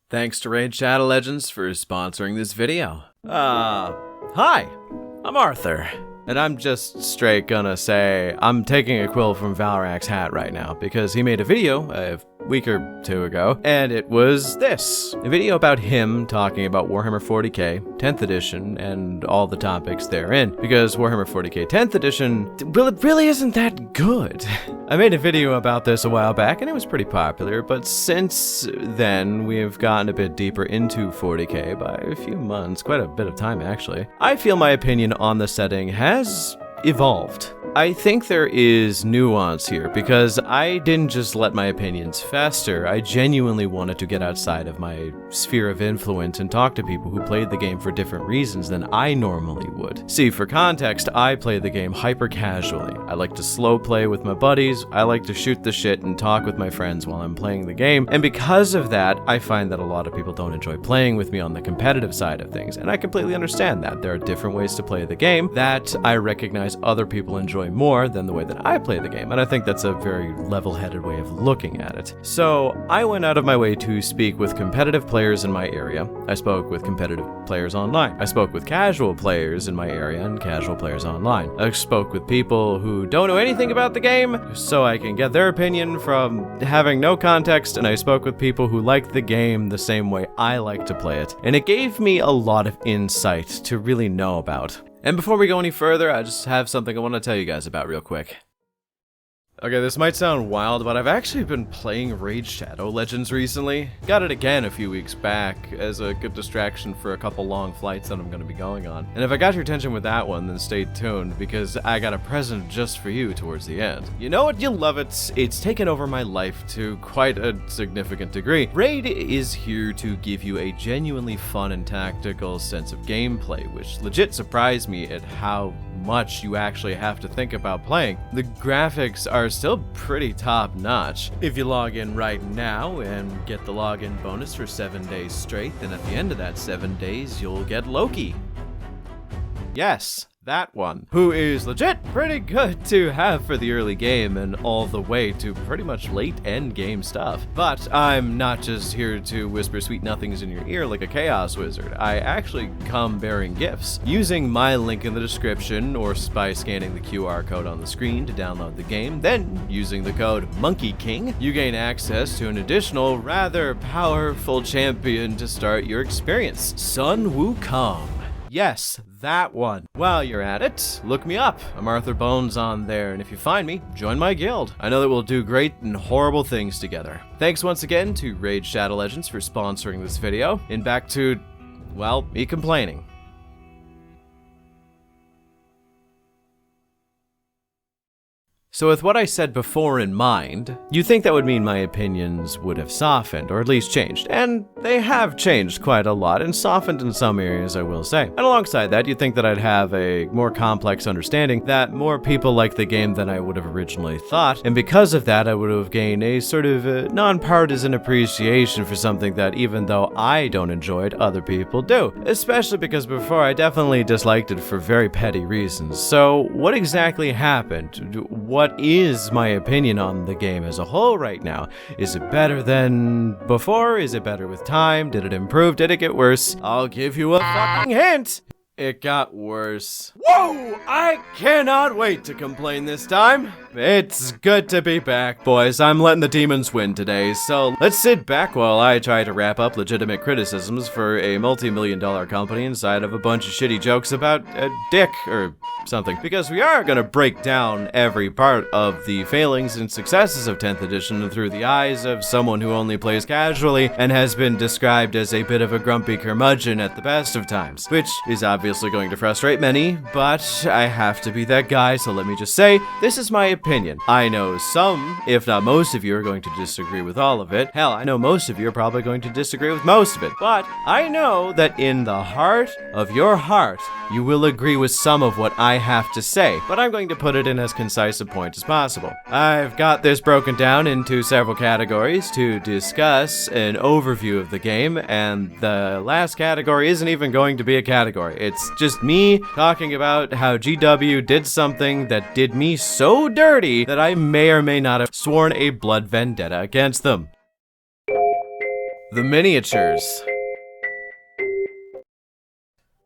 Thanks to Raid Shadow Legends for sponsoring this video. Hi, I'm Arthur. And I'm just straight gonna say I'm taking a quill from Valorac's hat right now because he made a video a week or two ago, and it was this. A video about him talking about Warhammer 40k, 10th edition, and all the topics therein. Because Warhammer 40k 10th edition, well, it really isn't that good. I made a video about this a while back, and it was pretty popular, but since then, we've gotten a bit deeper into 40k by a few months, quite a bit of time actually. I feel my opinion on the setting has evolved. I think there is nuance here because I didn't just let my opinions fester. I genuinely wanted to get outside of my sphere of influence and talk to people who played the game for different reasons than I normally would. See, for context, I play the game hyper casually. I like to slow play with my buddies, I like to shoot the shit and talk with my friends while I'm playing the game, and because of that, I find that a lot of people don't enjoy playing with me on the competitive side of things, and I completely understand that. There are different ways to play the game that I recognize other people enjoy more than the way that I play the game, and I think that's a very level-headed way of looking at it. So I went out of my way to speak with competitive players in my area. I spoke with competitive players online. I spoke with casual players in my area and casual players online. I spoke with people who don't know anything about the game, so I can get their opinion from having no context, and I spoke with people who like the game the same way I like to play it. And it gave me a lot of insight to really know about. And before we go any further, I just have something I want to tell you guys about real quick. Okay, this might sound wild, but I've actually been playing Raid Shadow Legends recently. Got it again a few weeks back as a good distraction for a couple long flights that I'm going to be going on. And if I got your attention with that one, then stay tuned because I got a present just for you towards the end. You know what? You'll love it. It's taken over my life to quite a significant degree. Raid is here to give you a genuinely fun and tactical sense of gameplay, which legit surprised me at how much you actually have to think about playing. The graphics are still pretty top-notch. If you log in right now and get the login bonus for 7 days straight, then at the end of that 7 days, you'll get Loki. Yes, that one, who is legit pretty good to have for the early game and all the way to pretty much late end game stuff. But I'm not just here to whisper sweet nothings in your ear like a chaos wizard. I actually come bearing gifts. Using my link in the description or by scanning the QR code on the screen to download the game, then using the code MONKEYKING, you gain access to an additional rather powerful champion to start your experience, Sun Wukong. Yes, that one. While you're at it, look me up. I'm Arthur Bones on there, and if you find me, join my guild. I know that we'll do great and horrible things together. Thanks once again to Raid Shadow Legends for sponsoring this video, and back to, well, me complaining. So with what I said before in mind, you'd think that would mean my opinions would have softened, or at least changed. And they have changed quite a lot, and softened in some areas, I will say. And alongside that, you'd think that I'd have a more complex understanding that more people like the game than I would have originally thought, and because of that, I would have gained a sort of non-partisan appreciation for something that even though I don't enjoy it, other people do. Especially because before, I definitely disliked it for very petty reasons. So what exactly happened? What is my opinion on the game as a whole right now? Is it better than before? Is it better with time? Did it improve? Did it get worse? I'll give you a fucking hint! It got worse. Whoa! I cannot wait to complain this time. It's good to be back, boys. I'm letting the demons win today, so let's sit back while I try to wrap up legitimate criticisms for a multi-million-dollar company inside of a bunch of shitty jokes about a dick or something. Because we are gonna break down every part of the failings and successes of 10th edition through the eyes of someone who only plays casually and has been described as a bit of a grumpy curmudgeon at the best of times, which is obviously going to frustrate many, but I have to be that guy, so let me just say, this is my opinion. I know some, if not most of you, are going to disagree with all of it. Hell, I know most of you are probably going to disagree with most of it, but I know that in the heart of your heart, you will agree with some of what I have to say, but I'm going to put it in as concise a point as possible. I've got this broken down into several categories to discuss an overview of the game, and the last category isn't even going to be a category. It's just me talking about how GW did something that did me so dirty that I may or may not have sworn a blood vendetta against them. the miniatures.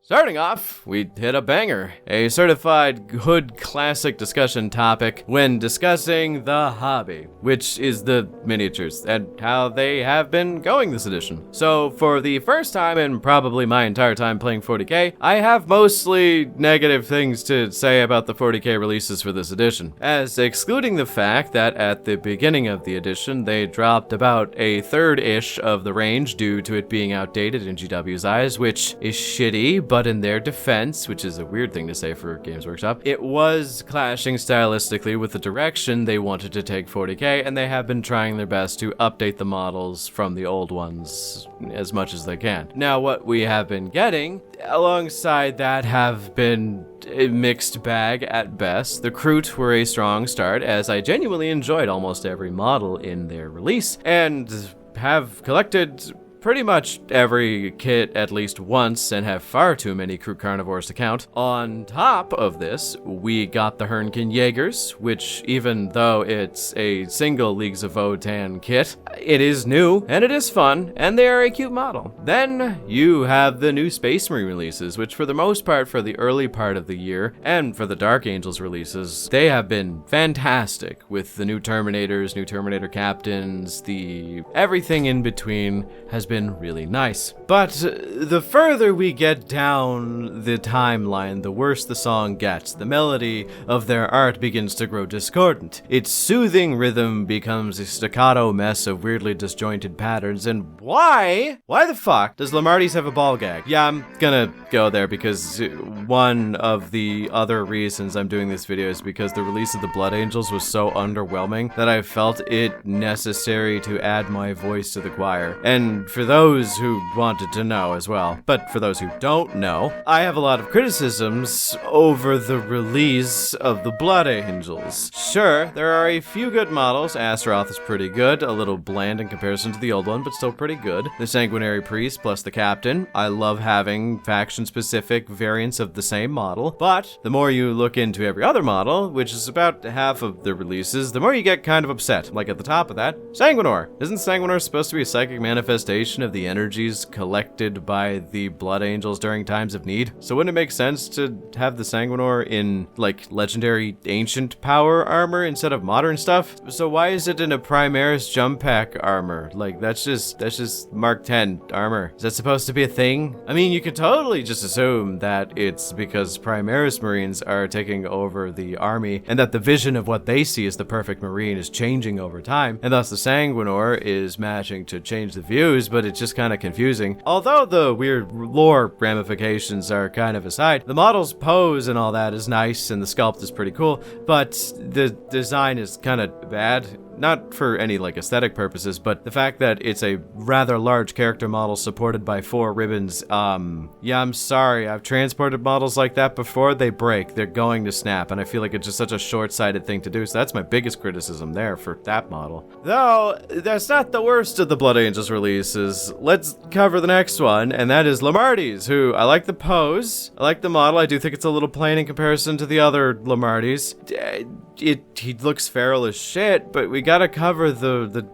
Starting off, we hit a banger, a certified hood classic discussion topic when discussing the hobby, which is the miniatures and how they have been going this edition. So for the first time in probably my entire time playing 40k, I have mostly negative things to say about the 40k releases for this edition, as excluding the fact that at the beginning of the edition, they dropped about a third-ish of the range due to it being outdated in GW's eyes, which is shitty, but in their defense, which is a weird thing to say for Games Workshop, it was clashing stylistically with the direction they wanted to take 40k, and they have been trying their best to update the models from the old ones as much as they can. Now, what we have been getting alongside that have been a mixed bag at best. The Kroot were a strong start, as I genuinely enjoyed almost every model in their release, and have collected pretty much every kit at least once and have far too many Kroot carnivores to count. On top of this, we got the Hernkin Jaegers, which even though it's a single Leagues of Votann kit, it is new and it is fun and they are a cute model. Then you have the new Space Marine releases, which for the most part for the early part of the year and for the Dark Angels releases, they have been fantastic with the new Terminators, new Terminator captains, the everything in between has been really nice. But the further we get down the timeline, the worse the song gets. The melody of their art begins to grow discordant. Its soothing rhythm becomes a staccato mess of weirdly disjointed patterns. And why the fuck does Lamarty's have a ball gag? Yeah, I'm gonna go there because one of the other reasons I'm doing this video is because the release of the Blood Angels was so underwhelming that I felt it necessary to add my voice to the choir. And for those who wanted to know as well, but for those who don't know, I have a lot of criticisms over the release of the Blood Angels. Sure, there are a few good models. Astaroth is pretty good, a little bland in comparison to the old one, but still pretty good. The Sanguinary Priest plus the Captain. I love having faction-specific variants of the same model, but the more you look into every other model, which is about half of the releases, the more you get kind of upset. Like at the top of that, Sanguinor. Isn't Sanguinor supposed to be a psychic manifestation of the energies collected by the Blood Angels during times of need? So wouldn't it make sense to have the Sanguinor in like legendary ancient power armor instead of modern stuff? So why is it in a Primaris jump pack armor? Like that's just Mark 10 armor. Is that supposed to be a thing? I mean, you could totally just assume that it's because Primaris Marines are taking over the army and that the vision of what they see as the perfect Marine is changing over time, and thus the Sanguinor is matching to change the views, but it's just kind of confusing. Although the weird lore ramifications are kind of aside, the model's pose and all that is nice and the sculpt is pretty cool, but the design is kind of bad. Not for any like aesthetic purposes, but the fact that it's a rather large character model supported by 4 ribbons, yeah, I'm sorry, I've transported models like that before, they break, they're going to snap, and I feel like it's just such a short-sighted thing to do, so that's my biggest criticism there for that model. Though, that's not the worst of the Blood Angels releases. Let's cover the next one, and that is Lamarty's, who, I like the pose, I like the model, I do think it's a little plain in comparison to the other Lamarty's. He looks feral as shit, but we gotta cover the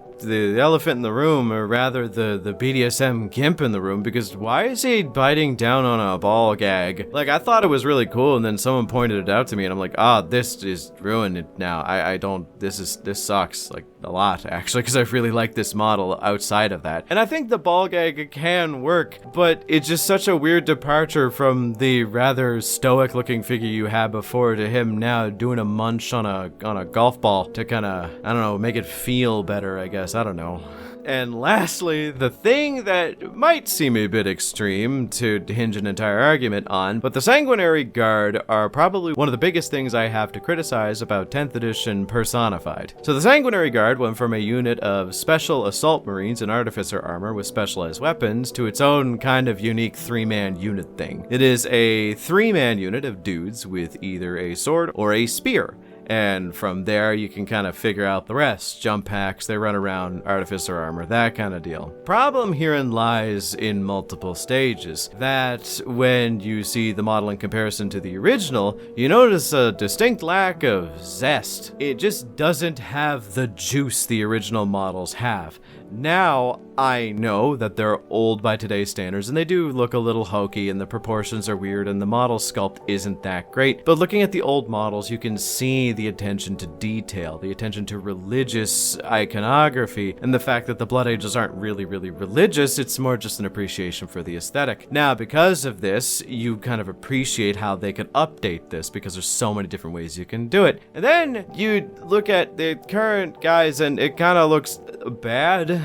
elephant in the room, or rather the BDSM gimp in the room, because why is he biting down on a ball gag? Like, I thought it was really cool, and then someone pointed it out to me, and I'm like, this is ruined now. I don't, this sucks, like, a lot, actually, because I really like this model outside of that. And I think the ball gag can work, but it's just such a weird departure from the rather stoic-looking figure you had before to him now doing a munch on a golf ball to kind of, I don't know, make it feel better, I guess. I don't know. And lastly, the thing that might seem a bit extreme to hinge an entire argument on, but the Sanguinary Guard are probably one of the biggest things I have to criticize about 10th edition Personified. So the Sanguinary Guard went from a unit of special assault marines in artificer armor with specialized weapons to its own kind of unique 3-man unit thing. It is a 3-man unit of dudes with either a sword or a spear. And from there, you can kind of figure out the rest. Jump packs, they run around, artificer armor, that kind of deal. Problem herein lies in multiple stages. That when you see the model in comparison to the original, you notice a distinct lack of zest. It just doesn't have the juice the original models have. Now, I know that they're old by today's standards, and they do look a little hokey, and the proportions are weird, and the model sculpt isn't that great. But looking at the old models, you can see the attention to detail, the attention to religious iconography, and the fact that the Blood Angels aren't really religious. It's more just an appreciation for the aesthetic. Now, because of this, you kind of appreciate how they could update this, because there's so many different ways you can do it. And then you look at the current guys, and it kind of looks bad.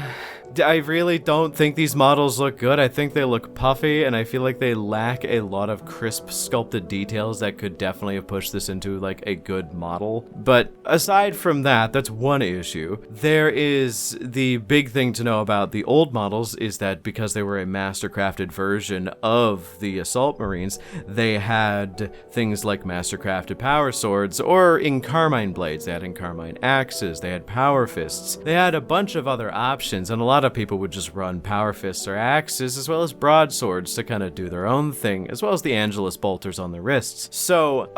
I really don't think these models look good. I think they look puffy, and I feel like they lack a lot of crisp sculpted details that could definitely have pushed this into like a good model. But aside from that, that's one issue. There is the big thing to know about the old models is that because they were a master-crafted version of the Assault Marines, they had things like master-crafted power swords, or in Carmine blades, they had in Carmine axes, they had power fists, they had a bunch of other options, and a lot of people would just run power fists or axes, as well as broadswords to kind of do their own thing, as well as the Angelus bolters on the wrists. So,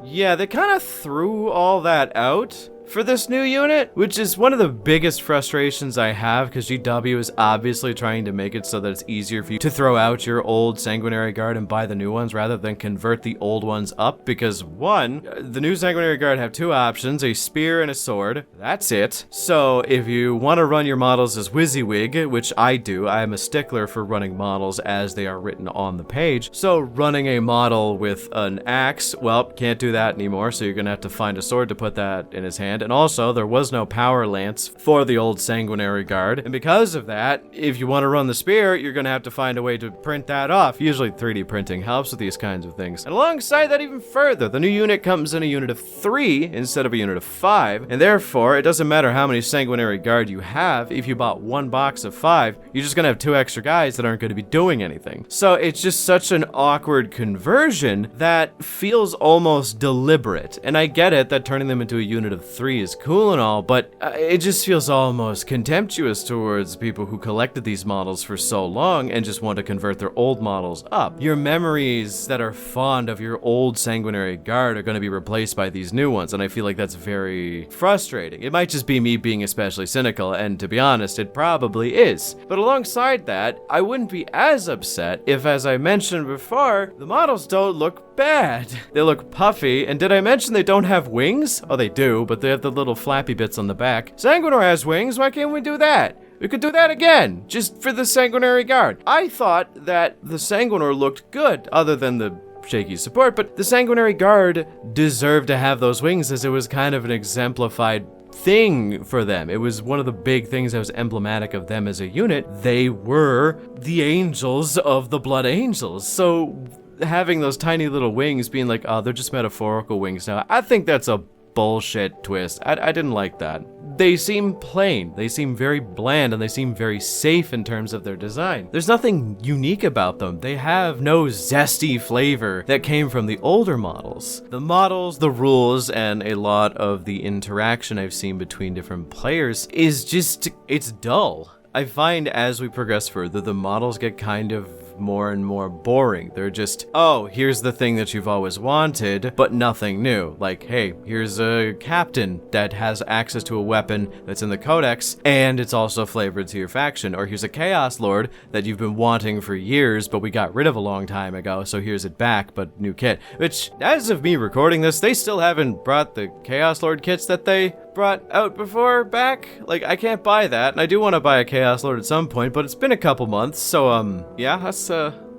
yeah, they kind of threw all that out for this new unit, which is one of the biggest frustrations I have, because GW is obviously trying to make it so that it's easier for you to throw out your old Sanguinary Guard and buy the new ones rather than convert the old ones up, because one, the new Sanguinary Guard have two options, a spear and a sword. That's it. So if you want to run your models as WYSIWYG, which I do, I am a stickler for running models as they are written on the page. So running a model with an axe, well, can't do that anymore, so you're gonna have to find a sword to put that in his hand. And also, there was no power lance for the old Sanguinary Guard. And because of that, if you want to run the spear, you're going to have to find a way to print that off. Usually 3D printing helps with these kinds of things. And alongside that even further, the new unit comes in a unit of 3 instead of a unit of 5. And therefore, it doesn't matter how many Sanguinary Guard you have. If you bought one box of 5, you're just going to have 2 extra guys that aren't going to be doing anything. So it's just such an awkward conversion that feels almost deliberate. And I get it that turning them into a unit of 3 is cool and all, but it just feels almost contemptuous towards people who collected these models for so long and just want to convert their old models up. Your memories that are fond of your old Sanguinary Guard are going to be replaced by these new ones, and I feel like that's very frustrating. It might just be me being especially cynical, and to be honest, it probably is. But alongside that, I wouldn't be as upset if, as I mentioned before, the models don't look bad. They look puffy, and did I mention they don't have wings? Oh, they do, but they have the little flappy bits on the back. Sanguinor has wings, why can't we do that? We could do that again, just for the Sanguinary Guard. I thought that the Sanguinor looked good, other than the shaky support, but the Sanguinary Guard deserved to have those wings, as it was kind of an exemplified thing for them. It was one of the big things that was emblematic of them as a unit. They were the angels of the Blood Angels, so having those tiny little wings being like, oh, they're just metaphorical wings now, I think that's a bullshit twist. I didn't like that. They seem plain, they seem very bland, and they seem very safe in terms of their design. There's nothing unique about them. They have no zesty flavor that came from the older models. The models, the rules, and a lot of the interaction I've seen between different players is just, it's dull. I find as we progress further, the models get kind of more and more boring. They're just, oh, here's the thing that you've always wanted, but nothing new. Like, hey, here's a captain that has access to a weapon that's in the codex, and it's also flavored to your faction. Or here's a Chaos Lord that you've been wanting for years, but we got rid of a long time ago, so here's it back, but new kit. Which, as of me recording this, they still haven't brought the Chaos Lord kits that they brought out before back. Like, I can't buy that, and I do want to buy a Chaos Lord at some point, but it's been a couple months, so yeah,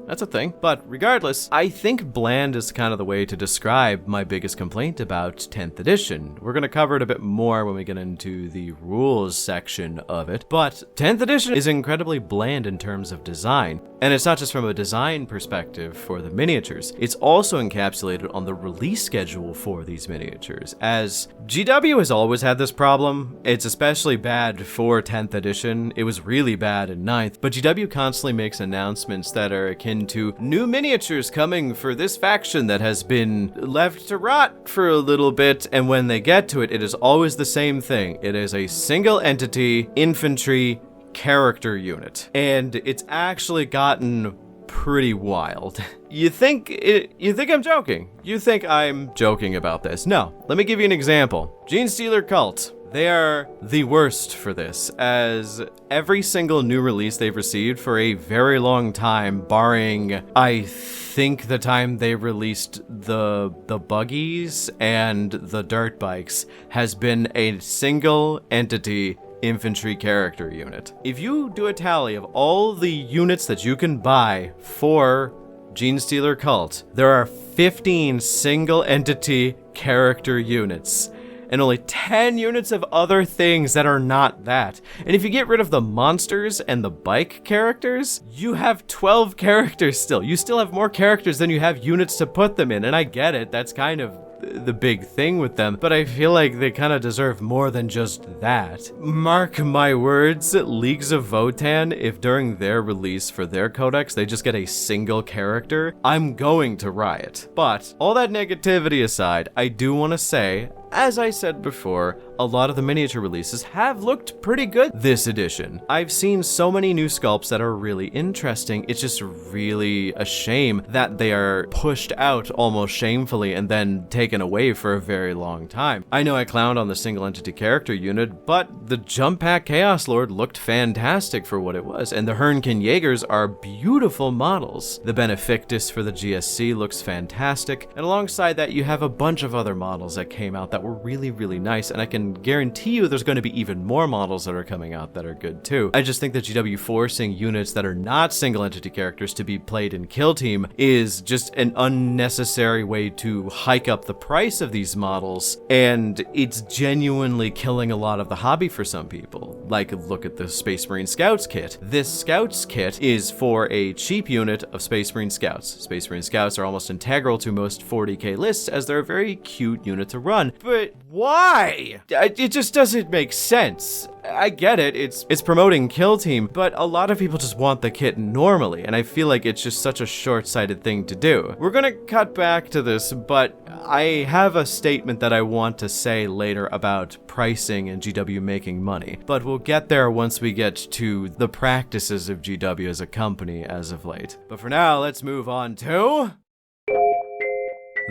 that's a thing. But regardless, I think bland is kind of the way to describe my biggest complaint about 10th edition. We're going to cover it a bit more when we get into the rules section of it, but 10th edition is incredibly bland in terms of design. And it's not just from a design perspective for the miniatures, it's also encapsulated on the release schedule for these miniatures. As GW has always had this problem, it's especially bad for 10th edition. It was really bad in 9th, but GW constantly makes announcements that are akin to new miniatures coming for this faction that has been left to rot for a little bit, and when they get to it, it is always the same thing. It is a single entity infantry character unit, and it's actually gotten pretty wild. You think I'm joking? You think I'm joking about this? No. Let me give you an example. Genestealer Cult. They are the worst for this, as every single new release they've received for a very long time, barring, I think, the time they released the buggies and the dirt bikes, has been a single entity infantry character unit. If you do a tally of all the units that you can buy for Genestealer Cult, there are 15 single entity character units, and only 10 units of other things that are not that. And if you get rid of the monsters and the bike characters, you have 12 characters still. You still have more characters than you have units to put them in, and I get it, that's kind of the big thing with them, but I feel like they kind of deserve more than just that. Mark my words, Leagues of Votann, if during their release for their codex they just get a single character, I'm going to riot. But all that negativity aside, I do want to say, as I said before, a lot of the miniature releases have looked pretty good this edition. I've seen so many new sculpts that are really interesting. It's just really a shame that they are pushed out almost shamefully and then taken away for a very long time. I know I clowned on the single entity character unit, but the Jump Pack Chaos Lord looked fantastic for what it was, and the Hernkin Jaegers are beautiful models. The Benefictus for the GSC looks fantastic, and alongside that you have a bunch of other models that came out that were really, really nice, and I can guarantee you there's going to be even more models that are coming out that are good too. I just think that GW forcing units that are not single entity characters to be played in Kill Team is just an unnecessary way to hike up the price of these models, and it's genuinely killing a lot of the hobby for some people. Like, look at the Space Marine Scouts kit. This Scouts kit is for a cheap unit of Space Marine Scouts. Space Marine Scouts are almost integral to most 40k lists as they're a very cute unit to run. But why? It just doesn't make sense. I get it, it's promoting Kill Team, but a lot of people just want the kit normally, and I feel like it's just such a short-sighted thing to do. We're gonna cut back to this, but I have a statement that I want to say later about pricing and GW making money, but we'll get there once we get to the practices of GW as a company as of late. But for now, let's move on to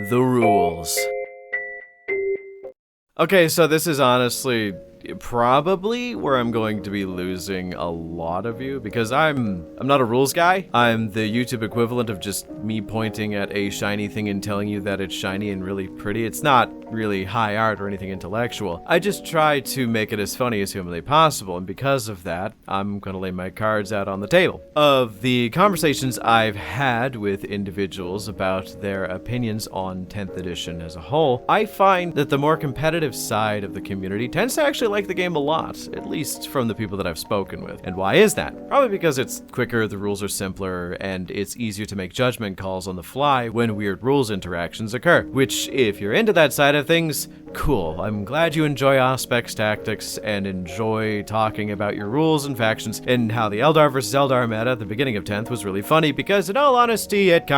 the rules. Okay, so this is honestly probably where I'm going to be losing a lot of you, because I'm not a rules guy. I'm the YouTube equivalent of just me pointing at a shiny thing and telling you that it's shiny and really pretty. It's not really high art or anything intellectual. I just try to make it as funny as humanly possible, and because of that, I'm gonna lay my cards out on the table. Of the conversations I've had with individuals about their opinions on 10th edition as a whole, I find that the more competitive side of the community tends to actually like the game a lot, at least from the people that I've spoken with. And why is that? Probably because it's quicker, the rules are simpler, and it's easier to make judgment calls on the fly when weird rules interactions occur. Which, if you're into that side of things, cool. I'm glad you enjoy Auspex tactics and enjoy talking about your rules and factions, and how the Eldar vs. Eldar meta at the beginning of 10th was really funny, because in all honesty, it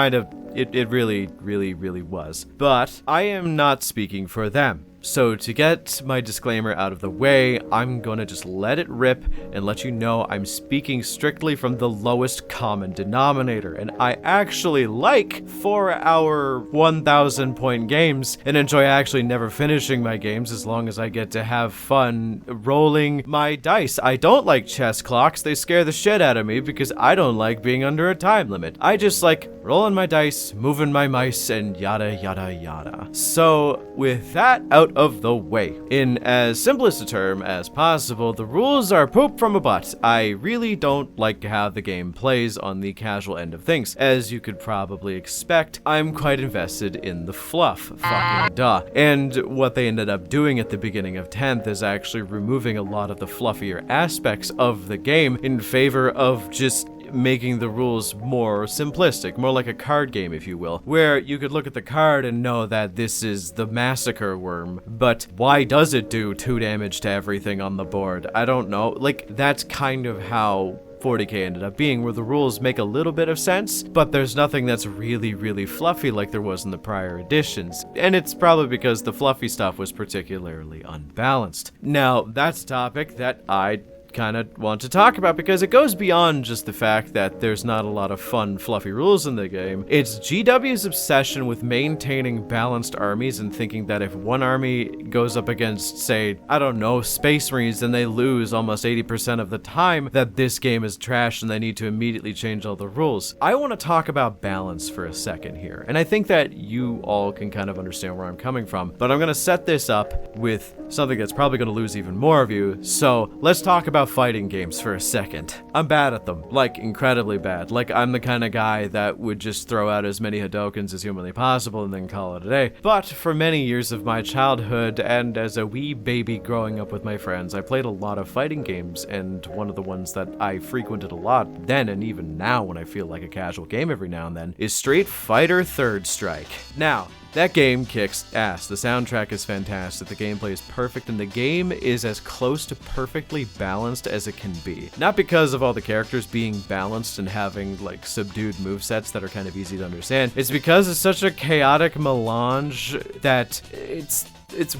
really was. But I am not speaking for them. So to get my disclaimer out of the way, I'm gonna just let it rip and let you know I'm speaking strictly from the lowest common denominator, and I actually like 4-hour 1,000 point games and enjoy actually never finishing my games as long as I get to have fun rolling my dice. I don't like chess clocks, they scare the shit out of me because I don't like being under a time limit. I just like rolling my dice, moving my mice, and yada yada yada. So with that out of the way, in as simplest a term as possible, the rules are poop from a butt. I really don't like how the game plays on the casual end of things. As you could probably expect, I'm quite invested in the fluff, fucking duh. And what they ended up doing at the beginning of 10th is actually removing a lot of the fluffier aspects of the game in favor of just making the rules more simplistic, more like a card game, if you will, where you could look at the card and know that this is the Massacre Worm, but why does it do 2 damage to everything on the board? I don't know. Like, that's kind of how 40k ended up being, where the rules make a little bit of sense, but there's nothing that's really, really fluffy like there was in the prior editions. And it's probably because the fluffy stuff was particularly unbalanced. Now, that's a topic that I kind of want to talk about because it goes beyond just the fact that there's not a lot of fun, fluffy rules in the game. It's GW's obsession with maintaining balanced armies and thinking that if one army goes up against, say, I don't know, Space Marines, then they lose almost 80% of the time, that this game is trash and they need to immediately change all the rules. I want to talk about balance for a second here, and I think that you all can kind of understand where I'm coming from, but I'm going to set this up with something that's probably going to lose even more of you. So let's talk about fighting games for a second. I'm bad at them, like incredibly bad. Like I'm the kind of guy that would just throw out as many Hadokens as humanly possible and then call it a day. But for many years of my childhood and as a wee baby growing up with my friends, I played a lot of fighting games, and one of the ones that I frequented a lot then and even now when I feel like a casual game every now and then is Street Fighter Third Strike. Now, that game kicks ass. The soundtrack is fantastic, the gameplay is perfect, and the game is as close to perfectly balanced as it can be. Not because of all the characters being balanced and having like subdued movesets that are kind of easy to understand. It's because it's such a chaotic melange that it's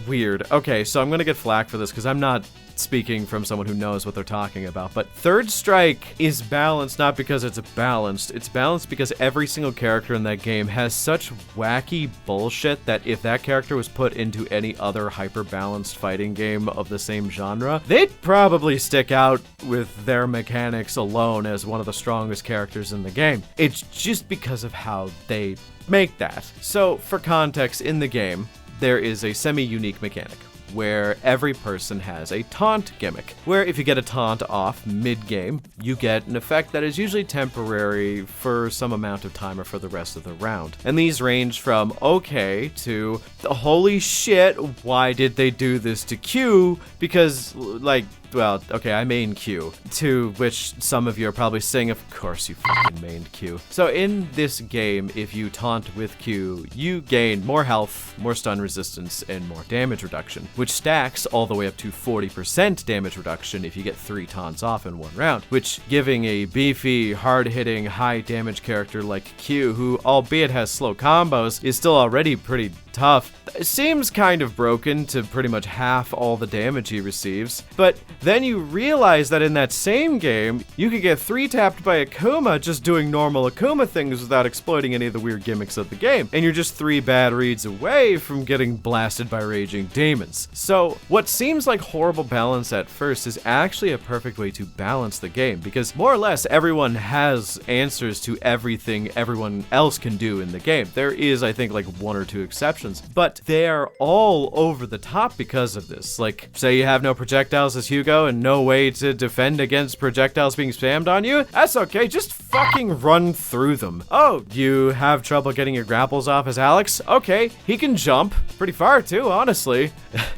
weird. Okay, so I'm gonna get flack for this because I'm not speaking from someone who knows what they're talking about, but Third Strike is balanced not because it's balanced because every single character in that game has such wacky bullshit that if that character was put into any other hyper-balanced fighting game of the same genre, they'd probably stick out with their mechanics alone as one of the strongest characters in the game. It's just because of how they make that. So, for context, in the game, there is a semi-unique mechanic where every person has a taunt gimmick, where if you get a taunt off mid-game, you get an effect that is usually temporary for some amount of time or for the rest of the round. And these range from okay to holy shit, why did they do this to Q? Because, like, well, okay, I main Q, to which some of you are probably saying, of course you fucking mained Q. So in this game, if you taunt with Q, you gain more health, more stun resistance, and more damage reduction, which stacks all the way up to 40% damage reduction if you get 3 taunts off in one round, which giving a beefy, hard-hitting, high-damage character like Q, who albeit has slow combos, is still already pretty tough, seems kind of broken to pretty much half all the damage he receives. But then you realize that in that same game, you could get 3-tapped by Akuma just doing normal Akuma things without exploiting any of the weird gimmicks of the game, and you're just 3 bad reads away from getting blasted by raging demons. So what seems like horrible balance at first is actually a perfect way to balance the game, because more or less everyone has answers to everything everyone else can do in the game. There is, I think, like 1 or 2 exceptions, but they're all over the top because of this. Like, say you have no projectiles as Hugo and no way to defend against projectiles being spammed on you? That's okay, just fucking run through them. Oh, you have trouble getting your grapples off as Alex? Okay, he can jump pretty far too, honestly.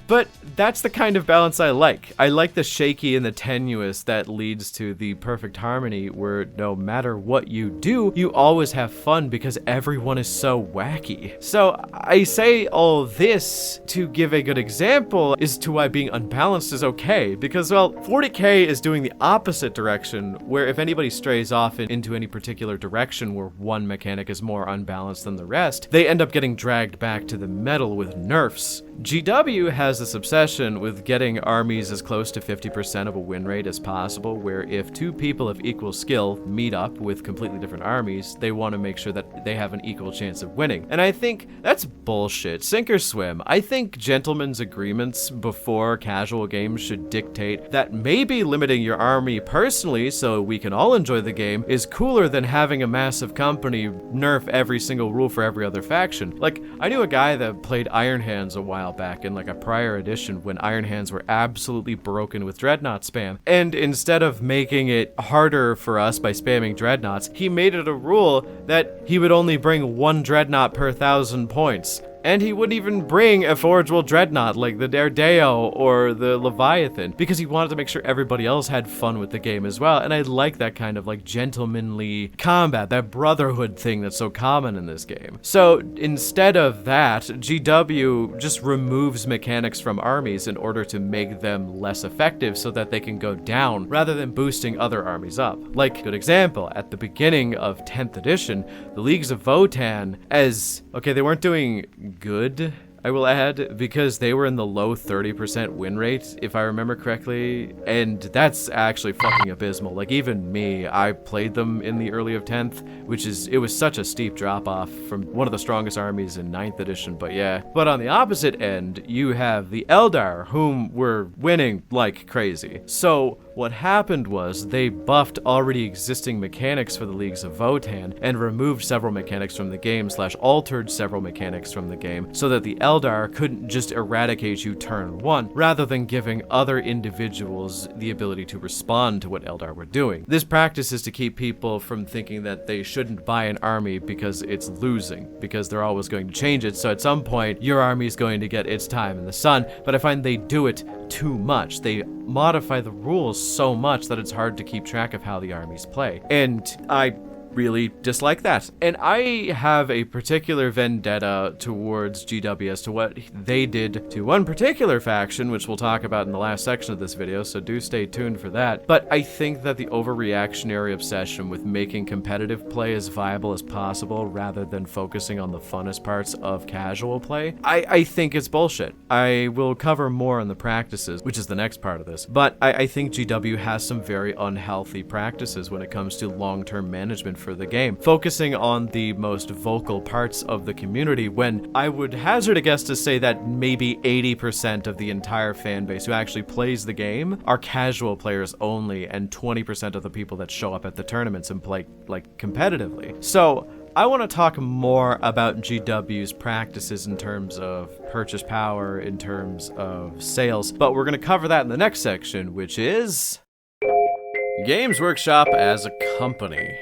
But that's the kind of balance I like. I like the shaky and the tenuous that leads to the perfect harmony where no matter what you do, you always have fun because everyone is so wacky. So I say all this to give a good example as to why being unbalanced is okay, because, well, 40k is doing the opposite direction, where if anybody strays off into any particular direction where one mechanic is more unbalanced than the rest, they end up getting dragged back to the middle with nerfs. GW has this obsession with getting armies as close to 50% of a win rate as possible, where if 2 people of equal skill meet up with completely different armies, they want to make sure that they have an equal chance of winning. And I think that's bullshit. Sink or swim. I think gentlemen's agreements before casual games should dictate that maybe limiting your army personally so we can all enjoy the game is cooler than having a massive company nerf every single rule for every other faction. Like, I knew a guy that played Iron Hands a while back in like a prior edition when Iron Hands were absolutely broken with Dreadnought spam, and instead of making it harder for us by spamming Dreadnoughts, he made it a rule that he would only bring 1 Dreadnought per 1,000 points. And he wouldn't even bring a forgeable dreadnought like the Daredeo or the Leviathan because he wanted to make sure everybody else had fun with the game as well. And I like that kind of like gentlemanly combat, that brotherhood thing that's so common in this game. So instead of that, GW just removes mechanics from armies in order to make them less effective so that they can go down rather than boosting other armies up. Like, good example, at the beginning of 10th edition, the Leagues of Votann, as, okay, they weren't doing good I will add, because they were in the low 30% win rate, if I remember correctly, and that's actually fucking abysmal. Like, even me, I played them in the early of 10th, it was such a steep drop-off from one of the strongest armies in 9th edition, but yeah. But on the opposite end, you have the Eldar, whom were winning like crazy. So what happened was they buffed already existing mechanics for the Leagues of Votann and removed several mechanics from the game / altered several mechanics from the game so that the Eldar couldn't just eradicate you turn one, rather than giving other individuals the ability to respond to what Eldar were doing. This practice is to keep people from thinking that they shouldn't buy an army because it's losing, because they're always going to change it, so at some point your army is going to get its time in the sun, but I find they do it too much. They modify the rules so much that it's hard to keep track of how the armies play. And I really dislike that. And I have a particular vendetta towards GW as to what they did to one particular faction, which we'll talk about in the last section of this video, so do stay tuned for that. But I think that the overreactionary obsession with making competitive play as viable as possible rather than focusing on the funnest parts of casual play, I think it's bullshit. I will cover more on the practices, which is the next part of this, but I think GW has some very unhealthy practices when it comes to long-term management for the game, focusing on the most vocal parts of the community, when I would hazard a guess to say that maybe 80% of the entire fan base who actually plays the game are casual players only, and 20% of the people that show up at the tournaments and play like competitively. So I want to talk more about GW's practices in terms of purchase power, in terms of sales, but we're going to cover that in the next section, which is Games Workshop as a company.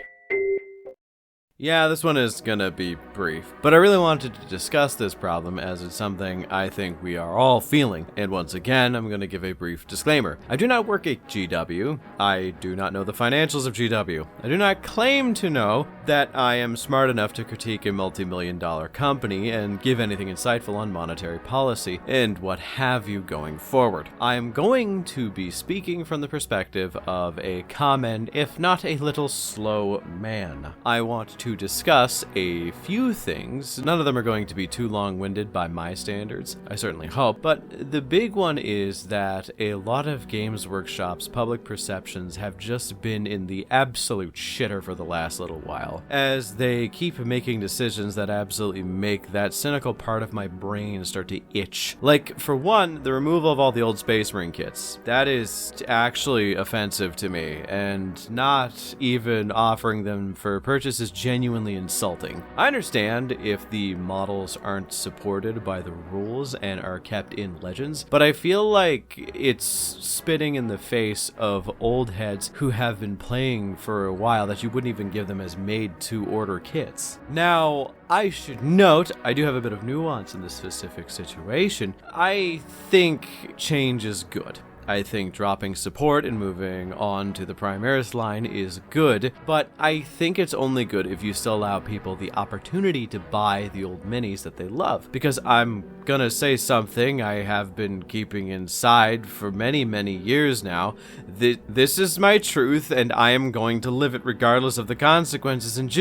Yeah, this one is gonna be brief, but I really wanted to discuss this problem as it's something I think we are all feeling. And once again, I'm gonna give a brief disclaimer. I do not work at GW. I do not know the financials of GW. I do not claim to know that I am smart enough to critique a multi-million-dollar company and give anything insightful on monetary policy and what have you going forward. I am going to be speaking from the perspective of a common, if not a little slow man. I want to discuss a few things. None of them are going to be too long-winded by my standards, I certainly hope, but the big one is that a lot of Games Workshop's public perceptions have just been in the absolute shitter for the last little while, as they keep making decisions that absolutely make that cynical part of my brain start to itch. Like, for one, the removal of all the old Space Marine kits. That is actually offensive to me, and not even offering them for purchase is genuinely insulting. I understand if the models aren't supported by the rules and are kept in Legends, but I feel like it's spitting in the face of old heads who have been playing for a while that you wouldn't even give them as made-to-order kits. Now, I should note, I do have a bit of nuance in this specific situation. I think change is good. I think dropping support and moving on to the Primaris line is good, but I think it's only good if you still allow people the opportunity to buy the old minis that they love. Because I'm gonna say something I have been keeping inside for many, many years now. This is my truth, and I am going to live it regardless of the consequences, and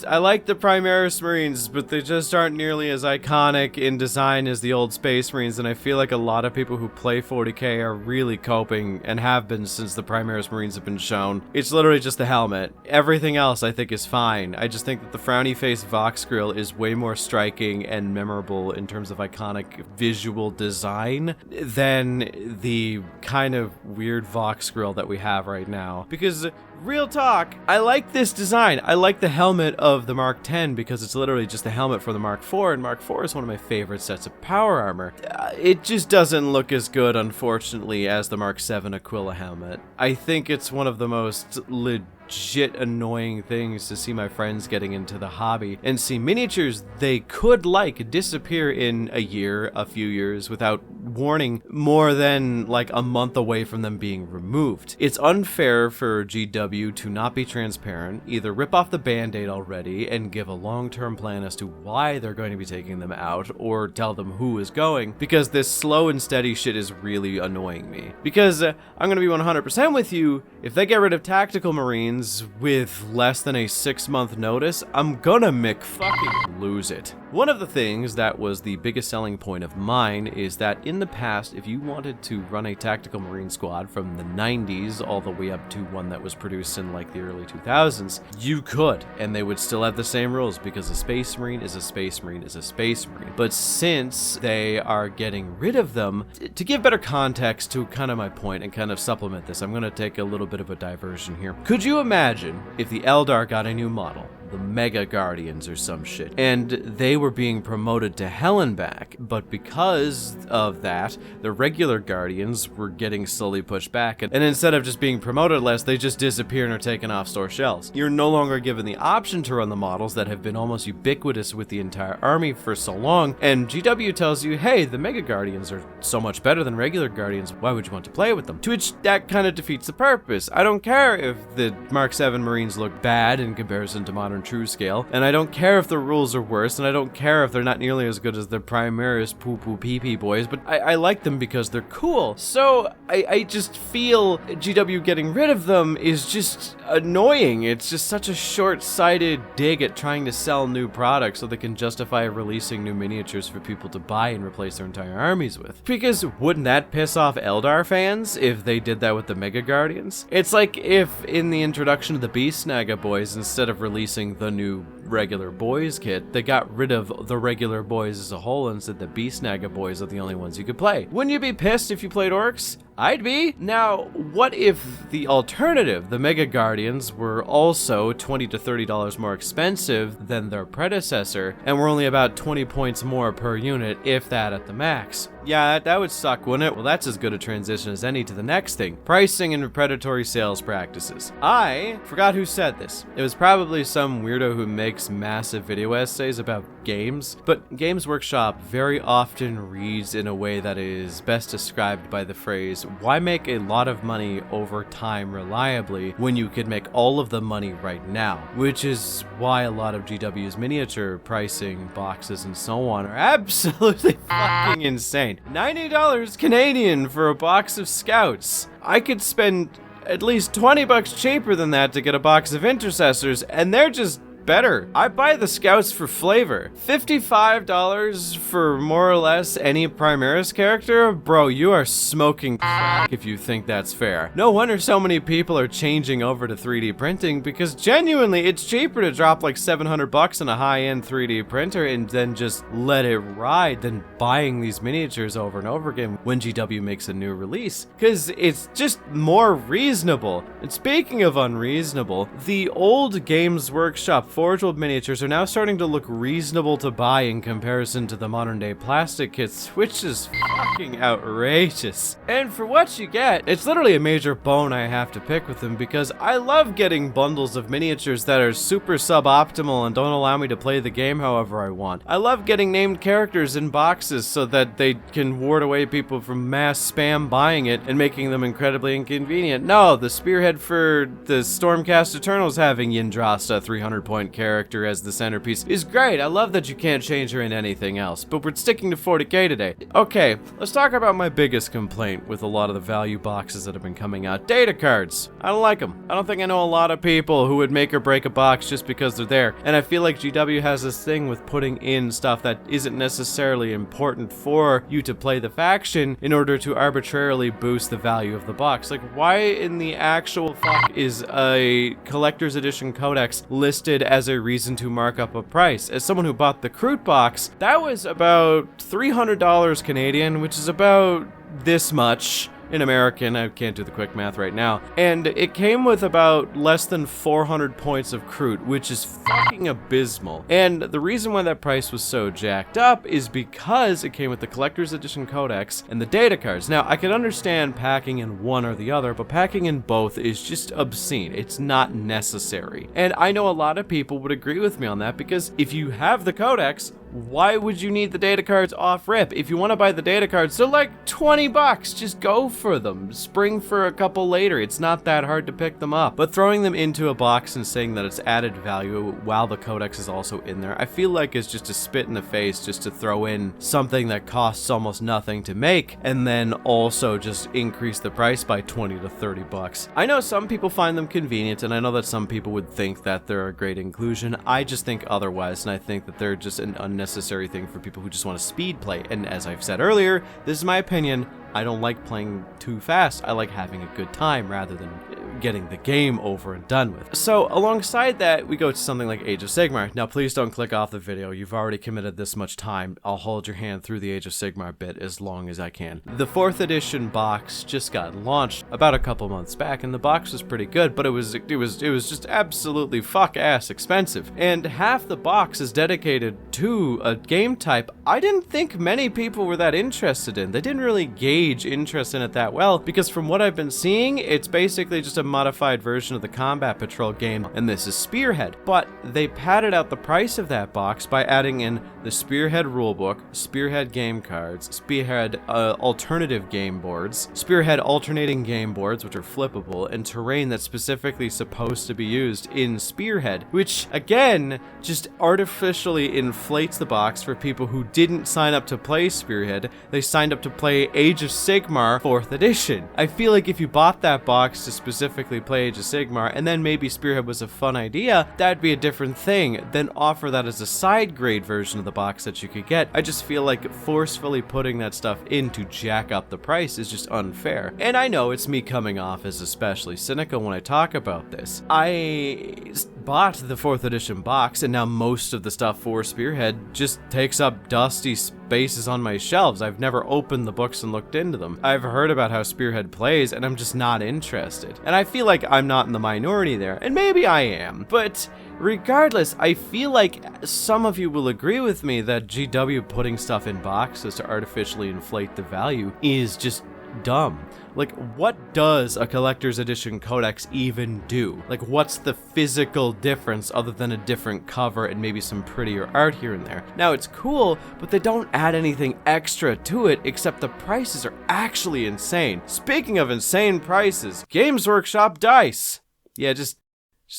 I like the Primaris Marines, but they just aren't nearly as iconic in design as the old Space Marines, and I feel like a lot of people who play 40k are really coping, and have been since the Primaris Marines have been shown. It's literally just the helmet. Everything else I think is fine. I just think that the frowny face Vox Grill is way more striking and memorable in terms of iconic visual design than the kind of weird Vox Grill that we have right now. Because real talk, I like this design. I like the helmet of the Mark 10 because it's literally just the helmet for the Mark 4, and Mark 4 is one of my favorite sets of power armor. It just doesn't look as good, unfortunately, as the Mark 7 Aquila helmet. I think it's one of the most legit annoying things to see my friends getting into the hobby and see miniatures they could like disappear in a year, a few years, without warning more than like a month away from them being removed. It's unfair for GW to not be transparent, either rip off the band-aid already and give a long-term plan as to why they're going to be taking them out, or tell them who is going, because this slow and steady shit is really annoying me. Because I'm going to be 100% with you, if they get rid of Tactical Marines Guardians with less than a 6-month notice, I'm gonna fucking lose it. One of the things that was the biggest selling point of mine is that in the past, if you wanted to run a tactical marine squad from the 90s all the way up to one that was produced in like the early 2000s, you could, and they would still have the same rules because a space marine is a space marine is a space marine. But since they are getting rid of them, to give better context to kind of my point and kind of supplement this, I'm going to take a little bit of a diversion here. Could you imagine if the Eldar got a new model, the Mega Guardians or some shit, and they were being promoted to hell and back, but because of that, the regular Guardians were getting slowly pushed back, and instead of just being promoted less, they just disappear and are taken off store shelves. You're no longer given the option to run the models that have been almost ubiquitous with the entire army for so long, and GW tells you, hey, the Mega Guardians are so much better than regular Guardians, why would you want to play with them? To which that kind of defeats the purpose. I don't care if the Mark 7 Marines look bad in comparison to modern true scale, and I don't care if the rules are worse, and I don't care if they're not nearly as good as the Primaris poo-poo pee-pee boys, but I like them because they're cool. So I just feel GW getting rid of them is just annoying. It's just such a short-sighted dig at trying to sell new products so they can justify releasing new miniatures for people to buy and replace their entire armies with. Because wouldn't that piss off Eldar fans if they did that with the Mega Guardians? It's like if in the introduction of the Beast Naga boys, instead of releasing the new regular boys kit, they got rid of the regular boys as a whole and said the Beast Naga boys are the only ones you could play. Wouldn't you be pissed if you played orcs? I'd be. Now, what if the alternative, the Mega Guardians, were also $20 to $30 more expensive than their predecessor, and were only about 20 points more per unit, if that at the max? Yeah, that would suck, wouldn't it? Well, that's as good a transition as any to the next thing. Pricing and predatory sales practices. I forgot who said this. It was probably some weirdo who makes massive video essays about games, but Games Workshop very often reads in a way that is best described by the phrase, why make a lot of money over time reliably when you could make all of the money right now? Which is why a lot of GW's miniature pricing, boxes, and so on are absolutely fucking insane. $90 Canadian for a box of scouts. I could spend at least $20 cheaper than that to get a box of intercessors, and they're just better. I buy the scouts for flavor. $55 for more or less any Primaris character? Bro, you are smoking crack if you think that's fair. No wonder so many people are changing over to 3D printing, because genuinely it's cheaper to drop like $700 on a high-end 3D printer and then just let it ride than buying these miniatures over and over again when GW makes a new release, because it's just more reasonable. And speaking of unreasonable, the old Games Workshop Forge World miniatures are now starting to look reasonable to buy in comparison to the modern day plastic kits, which is fucking outrageous. And for what you get, it's literally a major bone I have to pick with them, because I love getting bundles of miniatures that are super suboptimal and don't allow me to play the game however I want. I love getting named characters in boxes so that they can ward away people from mass spam buying it and making them incredibly inconvenient. No, the spearhead for the Stormcast Eternals having Yindrasta 300-point character as the centerpiece is great. I love that you can't change her in anything else, but we're sticking to 40k today. Okay, let's talk about my biggest complaint with a lot of the value boxes that have been coming out. Data cards. I don't like them. I don't think I know a lot of people who would make or break a box just because they're there, and I feel like GW has this thing with putting in stuff that isn't necessarily important for you to play the faction in order to arbitrarily boost the value of the box. Like, why in the actual fuck is a collector's edition codex listed as a reason to mark up a price? As someone who bought the Kroot box, that was about $300 Canadian, which is about this much in American. I can't do the quick math right now. And it came with about less than 400 points of Kroot, which is fucking abysmal. And the reason why that price was so jacked up is because it came with the collector's edition codex and the data cards. Now, I can understand packing in one or the other, but packing in both is just obscene. It's not necessary. And I know a lot of people would agree with me on that, because if you have the codex, why would you need the data cards off rip? If you want to buy the data cards, they're like 20 bucks. Just go for them. Spring for a couple later. It's not that hard to pick them up. But throwing them into a box and saying that it's added value while the codex is also in there, I feel like it's just a spit in the face just to throw in something that costs almost nothing to make and then also just increase the price by 20 to 30 bucks. I know some people find them convenient, and I know that some people would think that they're a great inclusion. I just think otherwise, and I think that they're just an unnecessary thing for people who just want to speed play. And as I've said earlier, this is my opinion. I don't like playing too fast. I like having a good time rather than getting the game over and done with. So alongside that, we go to something like Age of Sigmar. Now please don't click off the video. You've already committed this much time. I'll hold your hand through the Age of Sigmar bit as long as I can. The 4th edition box just got launched about a couple months back, and the box was pretty good, but it was just absolutely fuck-ass expensive. And half the box is dedicated to a game type I didn't think many people were that interested in. They didn't really gauge interest in it that well, because from what I've been seeing, it's basically just a modified version of the Combat Patrol game, and this is Spearhead. But they padded out the price of that box by adding in the Spearhead rulebook, Spearhead game cards, Spearhead alternative game boards, Spearhead alternating game boards, which are flippable, and terrain that's specifically supposed to be used in Spearhead, which again just artificially inflates the box for people who didn't sign up to play Spearhead. They signed up to play Age of Sigmar 4th edition. I feel like if you bought that box to specifically play Age of Sigmar, and then maybe Spearhead was a fun idea, that'd be a different thing. Then offer that as a side grade version of the box that you could get. I just feel like forcefully putting that stuff in to jack up the price is just unfair. And I know it's me coming off as especially cynical when I talk about this. I bought the 4th edition box, and now most of the stuff for Spearhead just takes up dusty spaces on my shelves. I've never opened the books and looked into them. I've heard about how Spearhead plays, and I'm just not interested. And I feel like I'm not in the minority there, and maybe I am, but regardless, I feel like some of you will agree with me that GW putting stuff in boxes to artificially inflate the value is just dumb. Like, what does a collector's edition codex even do? Like, what's the physical difference other than a different cover and maybe some prettier art here and there? Now, it's cool, but they don't add anything extra to it except the prices are actually insane. Speaking of insane prices, Games Workshop dice. Yeah, just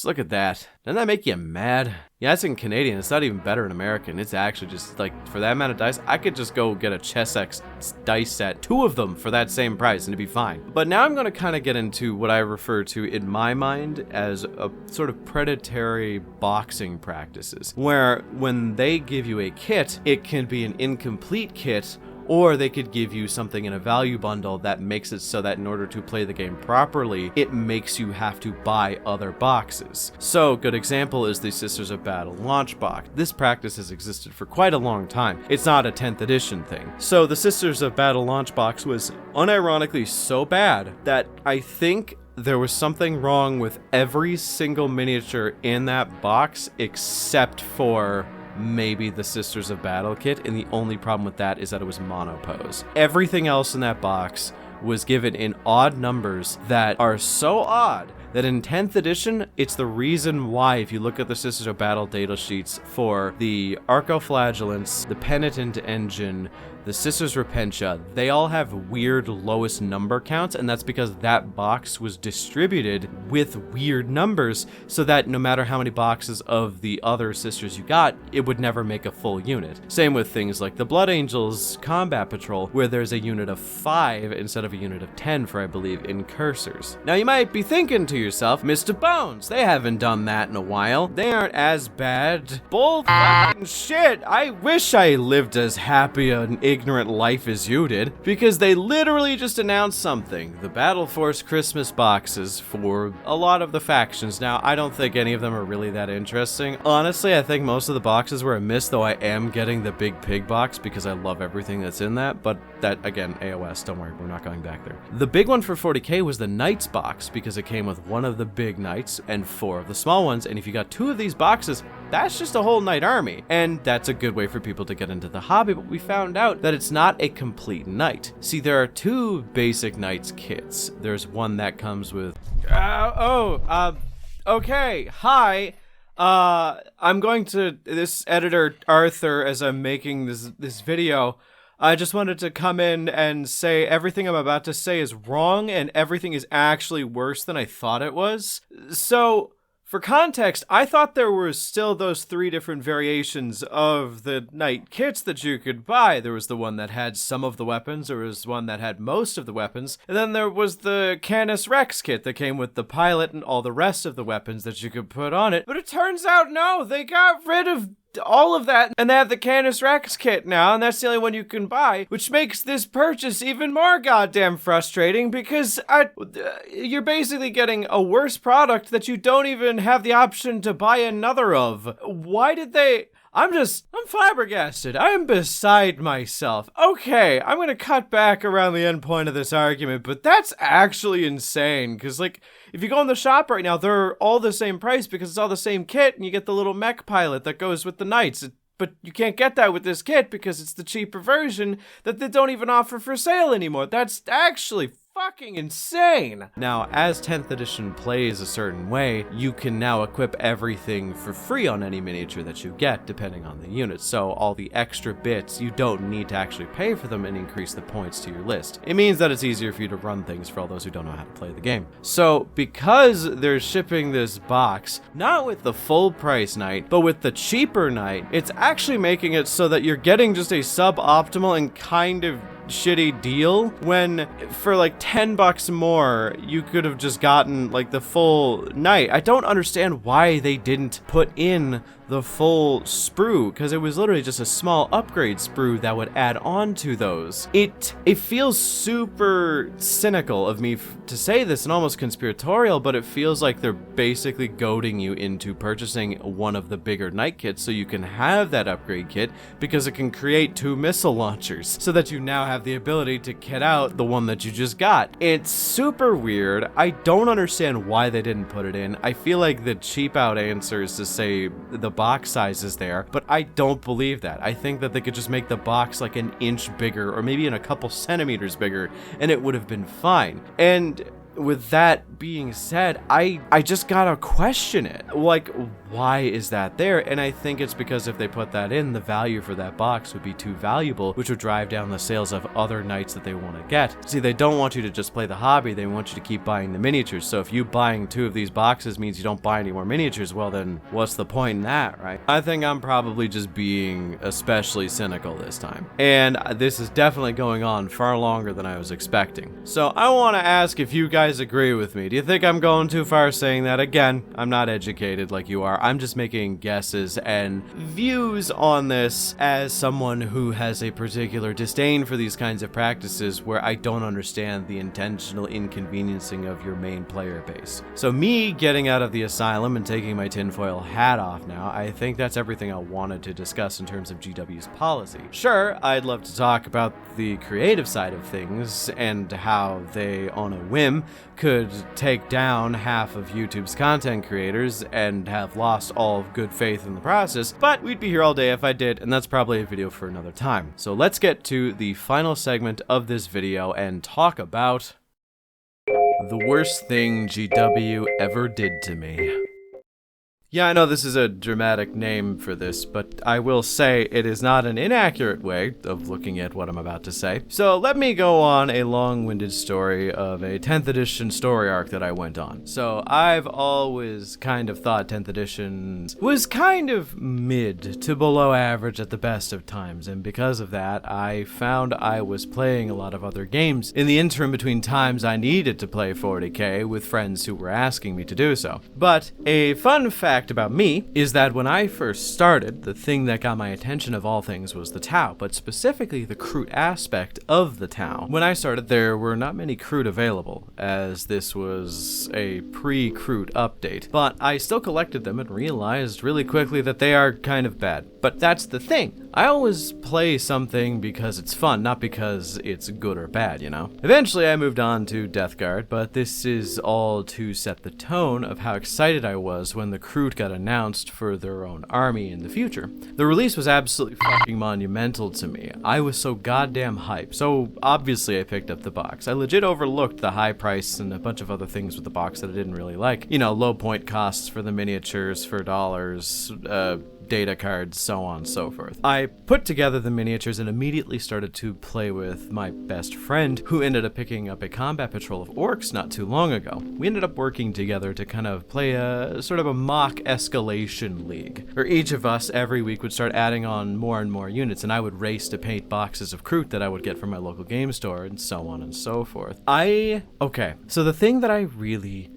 look at that. Doesn't that make you mad? Yeah, it's in Canadian. It's not even better in American. It's actually just, like, for that amount of dice, I could just go get a Chessex dice set, 2 of them for that same price, and it'd be fine. But now I'm going to kind of get into what I refer to in my mind as a sort of predatory boxing practices, where when they give you a kit, it can be an incomplete kit, or they could give you something in a value bundle that makes it so that in order to play the game properly, it makes you have to buy other boxes. So, good example is the Sisters of Battle launch box. This practice has existed for quite a long time. It's not a 10th edition thing. So, the Sisters of Battle launch box was unironically so bad that I think there was something wrong with every single miniature in that box except for maybe the Sisters of Battle kit, and the only problem with that is that it was monopose. Everything else in that box was given in odd numbers that are so odd that in 10th edition, it's the reason why, if you look at the Sisters of Battle data sheets for the Archoflagellants, the Penitent Engine, the Sisters Repentia, they all have weird lowest number counts, and that's because that box was distributed with weird numbers, so that no matter how many boxes of the other sisters you got, it would never make a full unit. Same with things like the Blood Angels Combat Patrol, where there's a unit of 5 instead of a unit of 10 for, I believe, incursors. Now you might be thinking to yourself, Mr. Bones, they haven't done that in a while. They aren't as bad. Bull fucking shit. I wish I lived as happy an ignorant life as you did, because they literally just announced something. The Battle Force Christmas boxes for a lot of the factions. Now, I don't think any of them are really that interesting. Honestly, I think most of the boxes were a miss, though I am getting the Big Pig box because I love everything that's in that, but that, again, AOS, don't worry, we're not going back there. The big one for 40k was the Knights box, because it came with 1 of the big Knights and 4 of the small ones, and if you got 2 of these boxes, that's just a whole Knight army, and that's a good way for people to get into the hobby, but we found out that it's not a complete Knight. See, there are 2 basic Knights kits. There's one that comes with... okay, hi! I'm going to, this editor, Arthur, as I'm making this video, I just wanted to come in and say everything I'm about to say is wrong and everything is actually worse than I thought it was. So, for context, I thought there were still those 3 different variations of the knight kits that you could buy. There was the one that had some of the weapons, there was one that had most of the weapons, and then there was the Canis Rex kit that came with the pilot and all the rest of the weapons that you could put on it. But it turns out, no, they got rid of all of that, and they have the Canis Rex kit now, and that's the only one you can buy, which makes this purchase even more goddamn frustrating, because you're basically getting a worse product that you don't even have the option to buy another of. Why did they... I'm flabbergasted. I am beside myself. Okay, I'm gonna cut back around the end point of this argument, but that's actually insane, because, like, if you go in the shop right now, they're all the same price because it's all the same kit, and you get the little mech pilot that goes with the knights. But you can't get that with this kit because it's the cheaper version that they don't even offer for sale anymore. That's actually fucking insane. Now, as 10th edition plays a certain way, you can now equip everything for free on any miniature that you get, depending on the unit. So all the extra bits, you don't need to actually pay for them and increase the points to your list. It means that it's easier for you to run things for all those who don't know how to play the game. So because they're shipping this box, not with the full price knight, but with the cheaper knight, it's actually making it so that you're getting just a suboptimal and kind of shitty deal, when for like 10 bucks more you could have just gotten like the full knight. I don't understand why they didn't put in the full sprue, because it was literally just a small upgrade sprue that would add on to those. It feels super cynical of me to say this and almost conspiratorial, but it feels like they're basically goading you into purchasing one of the bigger knight kits so you can have that upgrade kit, because it can create 2 missile launchers so that you now have the ability to kit out the one that you just got. It's super weird. I don't understand why they didn't put it in. I feel like the cheap out answer is to say the box size is there, but I don't believe that. I think that they could just make the box like an inch bigger or maybe in a couple centimeters bigger and it would have been fine. And with that being said, I just gotta question it. Like, why is that there? And I think it's because if they put that in, the value for that box would be too valuable, which would drive down the sales of other knights that they want to get. See, they don't want you to just play the hobby, they want you to keep buying the miniatures. So if you buying 2 of these boxes means you don't buy any more miniatures, well then, what's the point in that, right? I think I'm probably just being especially cynical this time. And this is definitely going on far longer than I was expecting. So I want to ask if you guys agree with me. Do you think I'm going too far saying that? Again, I'm not educated like you are. I'm just making guesses and views on this as someone who has a particular disdain for these kinds of practices where I don't understand the intentional inconveniencing of your main player base. So me getting out of the asylum and taking my tinfoil hat off now, I think that's everything I wanted to discuss in terms of GW's policy. Sure, I'd love to talk about the creative side of things and how they, on a whim, could take down half of YouTube's content creators and have lost all good faith in the process, but we'd be here all day if I did, and that's probably a video for another time. So let's get to the final segment of this video and talk about the worst thing GW ever did to me. Yeah, I know this is a dramatic name for this, but I will say it is not an inaccurate way of looking at what I'm about to say. So let me go on a long-winded story of a 10th edition story arc that I went on. So I've always kind of thought 10th edition was kind of mid to below average at the best of times, and because of that, I found I was playing a lot of other games in the interim between times I needed to play 40k with friends who were asking me to do so. But a fun fact about me is that when I first started, the thing that got my attention of all things was the Tau, but specifically the Kroot aspect of the Tau. When I started, there were not many Kroot available, as this was a pre-Kroot update, but I still collected them and realized really quickly that they are kind of bad. But that's the thing. I always play something because it's fun, not because it's good or bad, you know? Eventually I moved on to Death Guard, but this is all to set the tone of how excited I was when the Kroot got announced for their own army in the future. The release was absolutely fucking monumental to me. I was so goddamn hyped, so obviously I picked up the box. I legit overlooked the high price and a bunch of other things with the box that I didn't really like. You know, low point costs for the miniatures for dollars, data cards, so on and so forth. I put together the miniatures and immediately started to play with my best friend, who ended up picking up a combat patrol of orcs not too long ago. We ended up working together to kind of play a sort of a mock escalation league, where each of us every week would start adding on more and more units, and I would race to paint boxes of Kroot that I would get from my local game store, and so on and so forth. Okay, so the thing that I really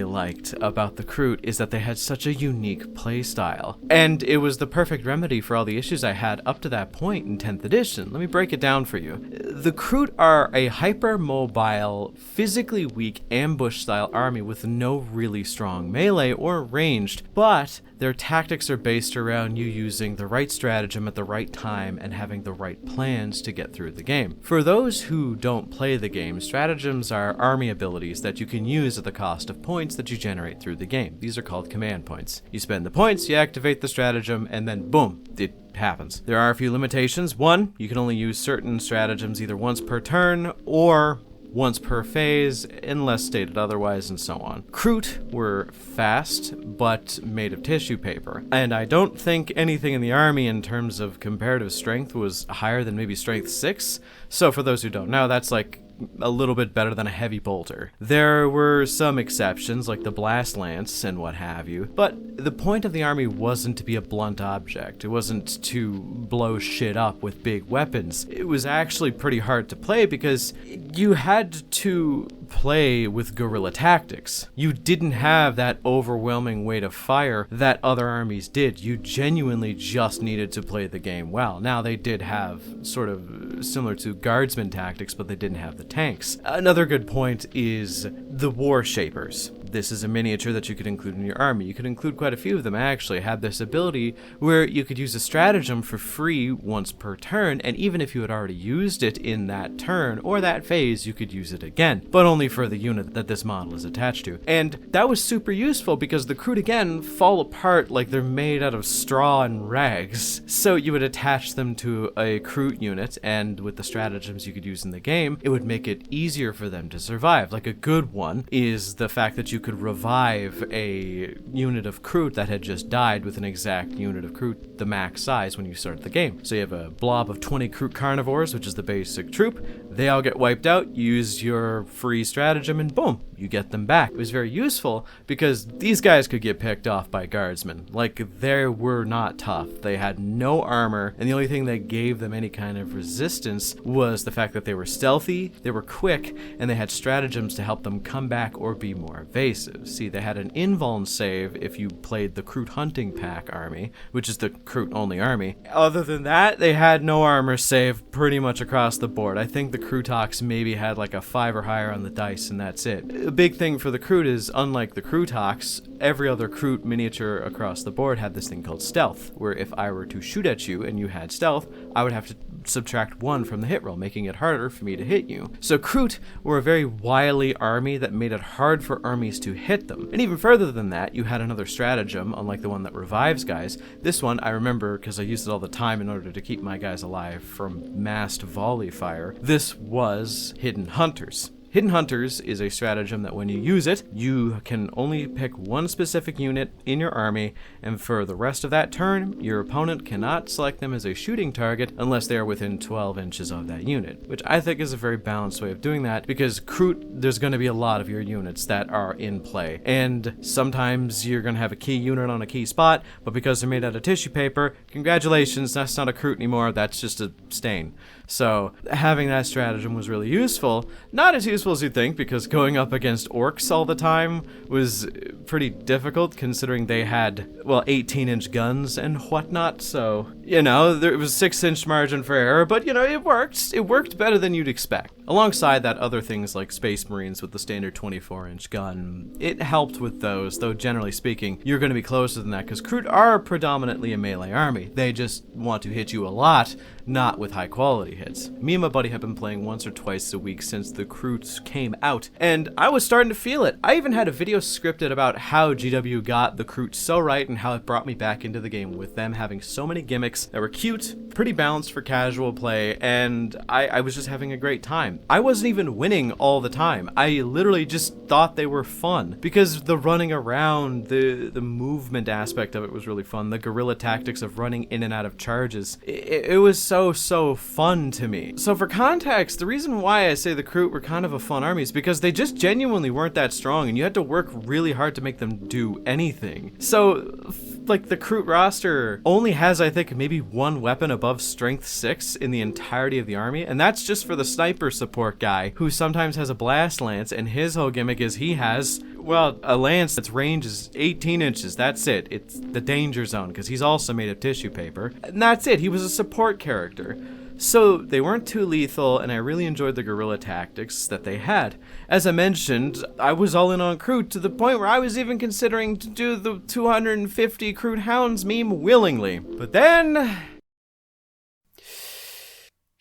liked about the Kroot is that they had such a unique playstyle, and it was the perfect remedy for all the issues I had up to that point in 10th edition. Let me break it down for you. The Kroot are a hyper-mobile, physically weak ambush-style army with no really strong melee or ranged, but their tactics are based around you using the right stratagem at the right time and having the right plans to get through the game. For those who don't play the game, stratagems are army abilities that you can use at the cost of points that you generate through the game. These are called command points. You spend the points, you activate the stratagem, and then boom, it happens. There are a few limitations. One, you can only use certain stratagems either once per turn or once per phase, unless stated otherwise, and so on. Kroot were fast, but made of tissue paper, and I don't think anything in the army in terms of comparative strength was higher than maybe strength 6, so for those who don't know, that's like a little bit better than a heavy bolter. There were some exceptions, like the blast lance and what have you, but the point of the army wasn't to be a blunt object. It wasn't to blow shit up with big weapons. It was actually pretty hard to play because you had to play with guerrilla tactics. You didn't have that overwhelming weight of fire that other armies did. You genuinely just needed to play the game well. Now, they did have sort of similar to guardsman tactics, but they didn't have the tanks. Another good point is the war shapers. This is a miniature that you could include in your army. You could include quite a few of them actually. Had this ability where you could use a stratagem for free once per turn, and even if you had already used it in that turn or that phase, you could use it again, but only for the unit that this model is attached to. And that was super useful because the Kroot again fall apart like they're made out of straw and rags. So you would attach them to a Kroot unit, and with the stratagems you could use in the game, it would make it easier for them to survive. Like a good one is the fact that you could revive a unit of Kroot that had just died with an exact unit of Kroot, the max size when you start the game. So you have a blob of 20 Kroot carnivores, which is the basic troop. They all get wiped out, you use your free stratagem, and boom, you get them back. It was very useful because these guys could get picked off by guardsmen. Like, they were not tough. They had no armor, and the only thing that gave them any kind of resistance was the fact that they were stealthy, they were quick, and they had stratagems to help them come back or be more evasive. See, they had an invuln save if you played the Kroot hunting pack army, which is the Kroot only army. Other than that, they had no armor save pretty much across the board. I think the Krootox maybe had like a 5 or higher on the dice, and that's it. A big thing for the Kroot is, unlike the Krootox, every other Kroot miniature across the board had this thing called stealth, where if I were to shoot at you and you had stealth, I would have to subtract 1 from the hit roll, making it harder for me to hit you. So Kroot were a very wily army that made it hard for armies to hit them. And even further than that, you had another stratagem, unlike the one that revives guys. This one I remember because I used it all the time in order to keep my guys alive from massed volley fire. This was Hidden Hunters. Hidden Hunters is a stratagem that when you use it, you can only pick one specific unit in your army, and for the rest of that turn, your opponent cannot select them as a shooting target unless they are within 12 inches of that unit, which I think is a very balanced way of doing that, because Kroot, there's going to be a lot of your units that are in play, and sometimes you're going to have a key unit on a key spot, but because they're made out of tissue paper, congratulations, that's not a Kroot anymore, that's just a stain. So having that stratagem was really useful. Not as useful as you'd think, because going up against orcs all the time was pretty difficult, considering they had, well, 18-inch guns and whatnot, so You know, there was a 6-inch margin for error, but you know, it worked. It worked better than you'd expect. Alongside that, other things like Space Marines with the standard 24-inch gun, it helped with those, though generally speaking, you're going to be closer than that because Kroot are predominantly a melee army. They just want to hit you a lot, not with high quality hits. Me and my buddy have been playing once or twice a week since the Kroots came out, and I was starting to feel it. I even had a video scripted about how GW got the Kroot so right and how it brought me back into the game with them having so many gimmicks that were cute, pretty balanced for casual play, and I was just having a great time. I wasn't even winning all the time. I literally just thought they were fun because the running around, the movement aspect of it was really fun. The guerrilla tactics of running in and out of charges. It was so fun to me. So for context, the reason why I say the Kroot were kind of a fun army is because they just genuinely weren't that strong and you had to work really hard to make them do anything. So like the Kroot roster only has, I think, maybe one weapon above strength 6 in the entirety of the army, and that's just for the sniper support guy who sometimes has a blast lance, and his whole gimmick is he has, well, a lance that's range is 18 inches. That's it. It's the danger zone because he's also made of tissue paper, and that's it. He was a support character. So they weren't too lethal, and I really enjoyed the guerrilla tactics that they had. As I mentioned, I was all in on Kroot to the point where I was even considering to do the 250 Kroot Hounds meme willingly. But then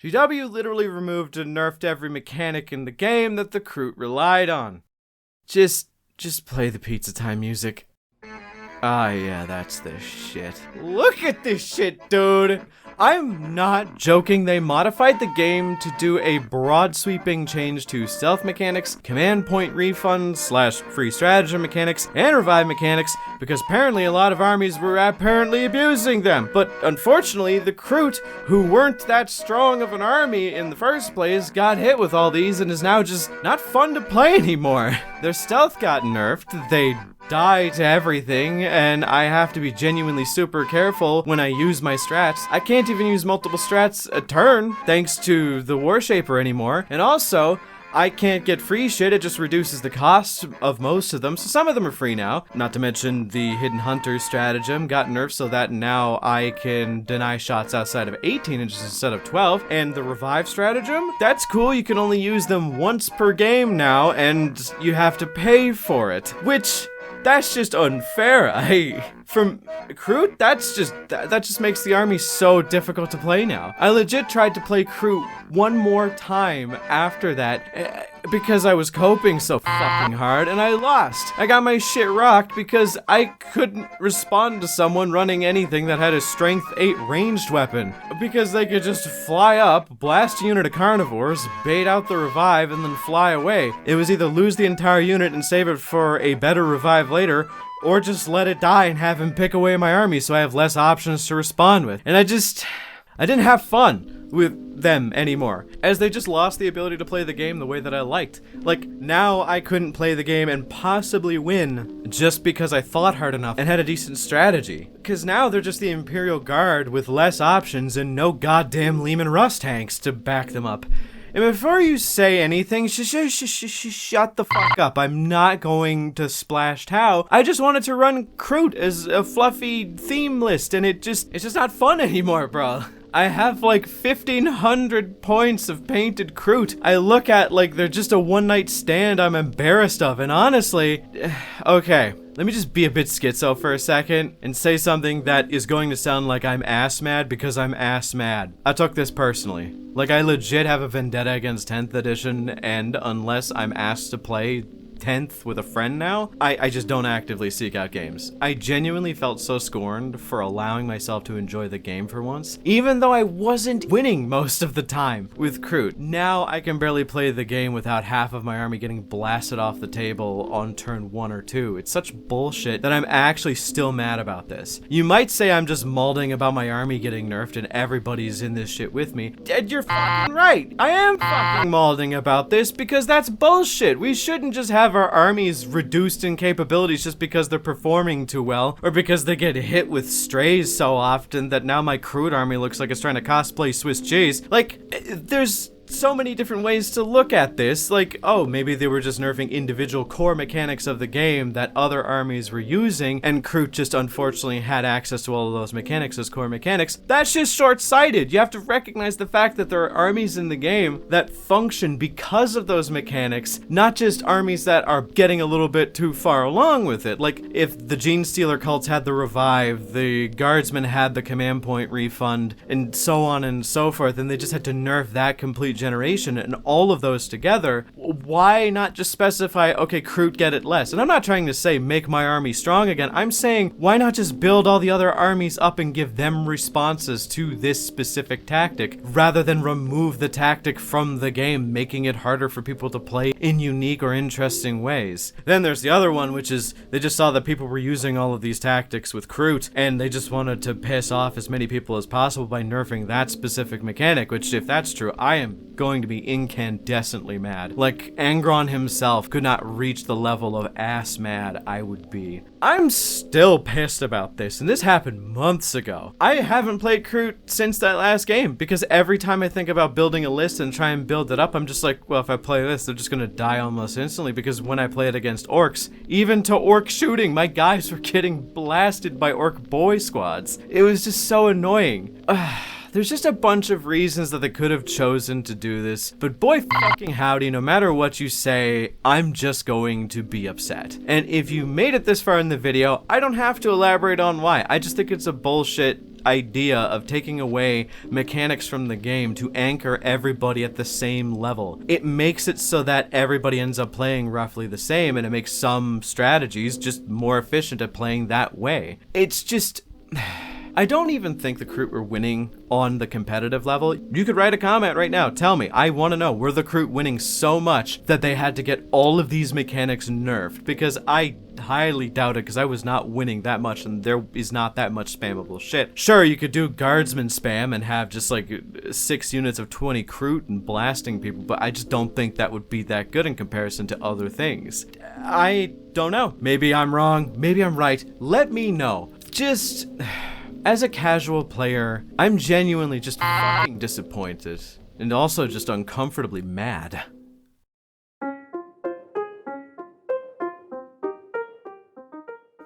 GW literally removed and nerfed every mechanic in the game that the Kroot relied on. Just play the pizza time music. Ah, yeah, that's the shit. Look at this shit, dude! I'm not joking, they modified the game to do a broad sweeping change to stealth mechanics, command point refunds / free stratagem mechanics, and revive mechanics, because apparently a lot of armies were apparently abusing them. But unfortunately, the Kroot, who weren't that strong of an army in the first place, got hit with all these and is now just not fun to play anymore. Their stealth got nerfed, they die to everything, and I have to be genuinely super careful when I use my strats. I can't even use multiple strats a turn thanks to the Warshaper anymore, and also I can't get free shit. It just reduces the cost of most of them, so some of them are free now. Not to mention the Hidden Hunter stratagem got nerfed so that now I can deny shots outside of 18 inches instead of 12. And the Revive stratagem, that's cool. You can only use them once per game now, and you have to pay for it, which that's just unfair. From Kroot, that just makes the army so difficult to play now. I legit tried to play Kroot one more time after that because I was coping so fucking hard, and I lost. I got my shit rocked because I couldn't respond to someone running anything that had a strength 8 ranged weapon, because they could just fly up, blast a unit of carnivores, bait out the revive, and then fly away. It was either lose the entire unit and save it for a better revive later, or just let it die and have him pick away my army so I have less options to respond with. And I didn't have fun with them anymore, as they just lost the ability to play the game the way that I liked. Like, now I couldn't play the game and possibly win just because I thought hard enough and had a decent strategy. Because now they're just the Imperial Guard with less options and no goddamn Lehman Russ tanks to back them up. And before you say anything, shut the fuck up. I'm not going to splash Tau. I just wanted to run Kroot as a fluffy theme list, and it's just not fun anymore, bro. I have like 1,500 points of painted Kroot. I look at like they're just a one-night stand I'm embarrassed of, and honestly, okay. Let me just be a bit schizo for a second and say something that is going to sound like I'm ass mad because I'm ass mad. I took this personally. Like, I legit have a vendetta against 10th edition, and unless I'm asked to play 10th with a friend now, I just don't actively seek out games. I genuinely felt so scorned for allowing myself to enjoy the game for once, even though I wasn't winning most of the time with Kroot. Now I can barely play the game without half of my army getting blasted off the table on turn 1 or 2. It's such bullshit that I'm actually still mad about this. You might say I'm just malding about my army getting nerfed and everybody's in this shit with me. And you're fucking right. I am fucking malding about this because that's bullshit. We shouldn't just have our armies reduced in capabilities just because they're performing too well, or because they get hit with strays so often that now my Kroot army looks like it's trying to cosplay Swiss cheese. Like, there's so many different ways to look at this. Like, oh, maybe they were just nerfing individual core mechanics of the game that other armies were using, and Kroot just unfortunately had access to all of those mechanics as core mechanics. That's just short-sighted. You have to recognize the fact that there are armies in the game that function because of those mechanics, not just armies that are getting a little bit too far along with it. Like, if the Gene Stealer cults had the revive, the Guardsmen had the command point refund, and so on and so forth, and they just had to nerf that complete generation, and all of those together, why not just specify, okay, Kroot, get it less? And I'm not trying to say make my army strong again. I'm saying, why not just build all the other armies up and give them responses to this specific tactic, rather than remove the tactic from the game, making it harder for people to play in unique or interesting ways. Then there's the other one, which is they just saw that people were using all of these tactics with Kroot, and they just wanted to piss off as many people as possible by nerfing that specific mechanic, which, if that's true, I am going to be incandescently mad. Like, Angron himself could not reach the level of ass mad I would be. I'm still pissed about this, and this happened months ago. I haven't played Kroot since that last game, because every time I think about building a list and try and build it up, I'm just like, well, if I play this, they're just gonna die almost instantly, because when I play it against orcs, even to orc shooting, my guys were getting blasted by orc boy squads. It was just so annoying. There's just a bunch of reasons that they could have chosen to do this, but boy fucking howdy, no matter what you say, I'm just going to be upset. And if you made it this far in the video, I don't have to elaborate on why. I just think it's a bullshit idea of taking away mechanics from the game to anchor everybody at the same level. It makes it so that everybody ends up playing roughly the same, and it makes some strategies just more efficient at playing that way. It's just... I don't even think the Kroot were winning on the competitive level. You could write a comment right now. Tell me. I want to know, were the Kroot winning so much that they had to get all of these mechanics nerfed? Because I highly doubt it, because I was not winning that much, and there is not that much spammable shit. Sure, you could do Guardsman spam and have just like 6 units of 20 Kroot and blasting people, but I just don't think that would be that good in comparison to other things. I don't know. Maybe I'm wrong. Maybe I'm right. Let me know. Just... as a casual player, I'm genuinely just fucking disappointed, and also just uncomfortably mad.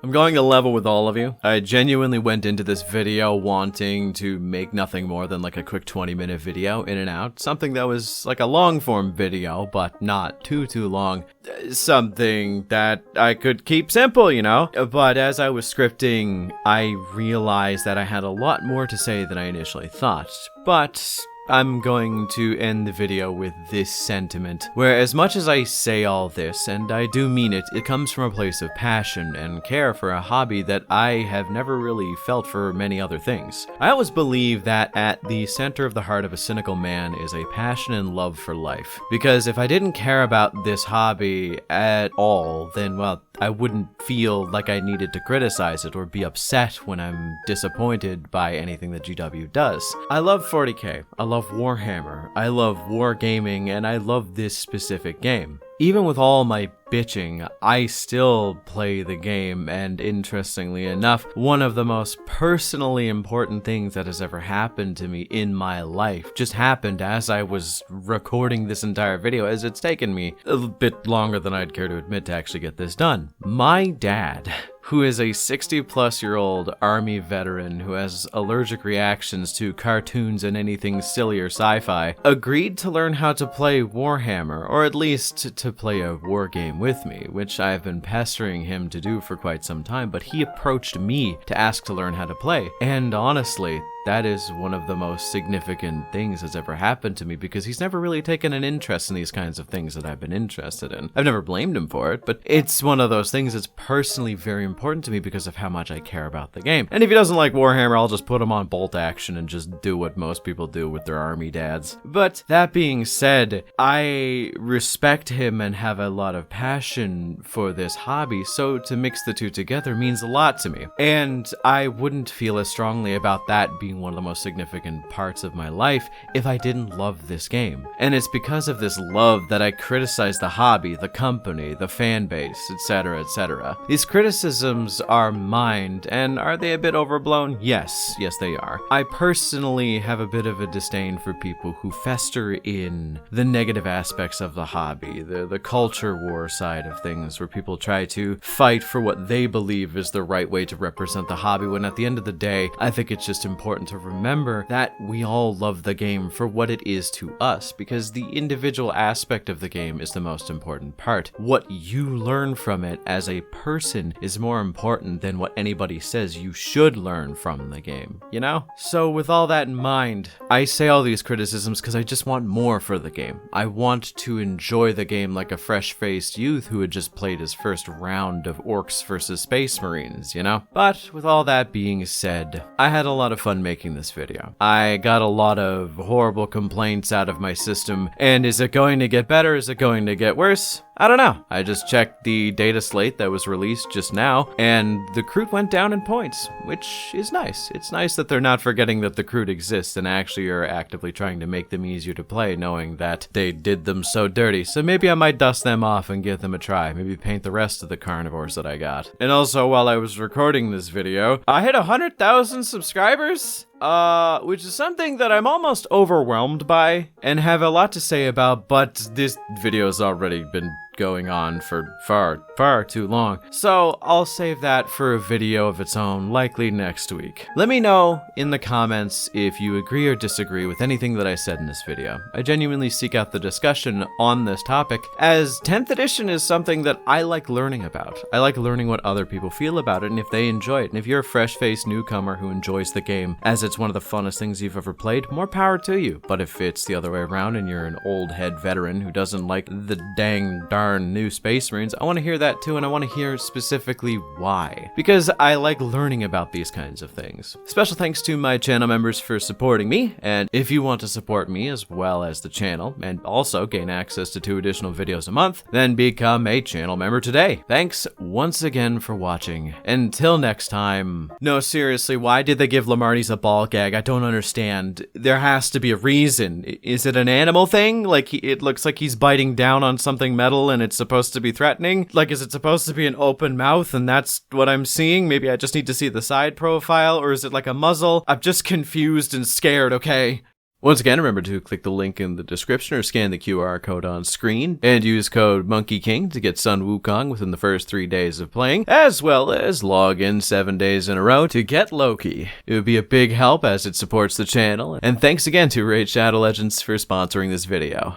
I'm going to level with all of you. I genuinely went into this video wanting to make nothing more than like a quick 20-minute video in and out. Something that was like a long-form video, but not too long. Something that I could keep simple, you know? But as I was scripting, I realized that I had a lot more to say than I initially thought. But I'm going to end the video with this sentiment, where as much as I say all this, and I do mean it, it comes from a place of passion and care for a hobby that I have never really felt for many other things. I always believe that at the center of the heart of a cynical man is a passion and love for life. Because if I didn't care about this hobby at all, then, well, I wouldn't feel like I needed to criticize it or be upset when I'm disappointed by anything that GW does. I love 40k, I love Warhammer, I love wargaming, and I love this specific game. Even with all my bitching, I still play the game, and interestingly enough, one of the most personally important things that has ever happened to me in my life just happened as I was recording this entire video, as it's taken me a bit longer than I'd care to admit to actually get this done. My dad, who is a 60-plus-year-old army veteran who has allergic reactions to cartoons and anything silly or sci-fi, agreed to learn how to play Warhammer, or at least to play a war game with me, which I've been pestering him to do for quite some time, but he approached me to ask to learn how to play. And honestly, that is one of the most significant things that's ever happened to me, because he's never really taken an interest in these kinds of things that I've been interested in. I've never blamed him for it, but it's one of those things that's personally very important to me because of how much I care about the game. And if he doesn't like Warhammer, I'll just put him on bolt action and just do what most people do with their army dads. But that being said, I respect him and have a lot of passion for this hobby, so to mix the two together means a lot to me. And I wouldn't feel as strongly about that being being one of the most significant parts of my life if I didn't love this game. And it's because of this love that I criticize the hobby, the company, the fan base, etc., etc. These criticisms are mined, and are they a bit overblown? Yes, they are. I personally have a bit of a disdain for people who fester in the negative aspects of the hobby, the culture war side of things, where people try to fight for what they believe is the right way to represent the hobby, when at the end of the day, I think it's just important to remember that we all love the game for what it is to us, because the individual aspect of the game is the most important part. What you learn from it as a person is more important than what anybody says you should learn from the game, you know? So with all that in mind, I say all these criticisms because I just want more for the game. I want to enjoy the game like a fresh-faced youth who had just played his first round of Orcs versus Space Marines, you know? But with all that being said, I had a lot of fun making this video. I got a lot of horrible complaints out of my system, and is it going to get better? Is it going to get worse? I don't know. I just checked the data slate that was released just now, and the Kroot went down in points, which is nice. It's nice that they're not forgetting that the Kroot exists and actually are actively trying to make them easier to play, knowing that they did them so dirty. So maybe I might dust them off and give them a try. Maybe paint the rest of the carnivores that I got. And also, while I was recording this video, I hit 100,000 subscribers? Which is something that I'm almost overwhelmed by and have a lot to say about, but this video's already been going on for far too long. So I'll save that for a video of its own, likely next week. Let me know in the comments if you agree or disagree with anything that I said in this video. I genuinely seek out the discussion on this topic, as 10th edition is something that I like learning about. I like learning what other people feel about it and if they enjoy it. And if you're a fresh-faced newcomer who enjoys the game as it's one of the funnest things you've ever played, more power to you. But if it's the other way around and you're an old head veteran who doesn't like the dang darn new Space Marines, I want to hear that too, and I want to hear specifically why, because I like learning about these kinds of things. Special thanks to my channel members for supporting me, and if you want to support me as well as the channel, and also gain access to 2 additional videos a month, then become a channel member today. Thanks once again for watching. Until next time. No, seriously, why did they give Lamarties a ball gag? I don't understand. There has to be a reason. Is it an animal thing? Like, it looks like he's biting down on something metal and it's supposed to be threatening? Like, is it supposed to be an open mouth and that's what I'm seeing? Maybe I just need to see the side profile, or is it like a muzzle? I'm just confused and scared, okay? Once again, remember to click the link in the description or scan the QR code on screen and use code MonkeyKing to get Sun Wukong within the first 3 days of playing, as well as log in 7 days in a row to get Loki. It would be a big help as it supports the channel, and thanks again to Raid Shadow Legends for sponsoring this video.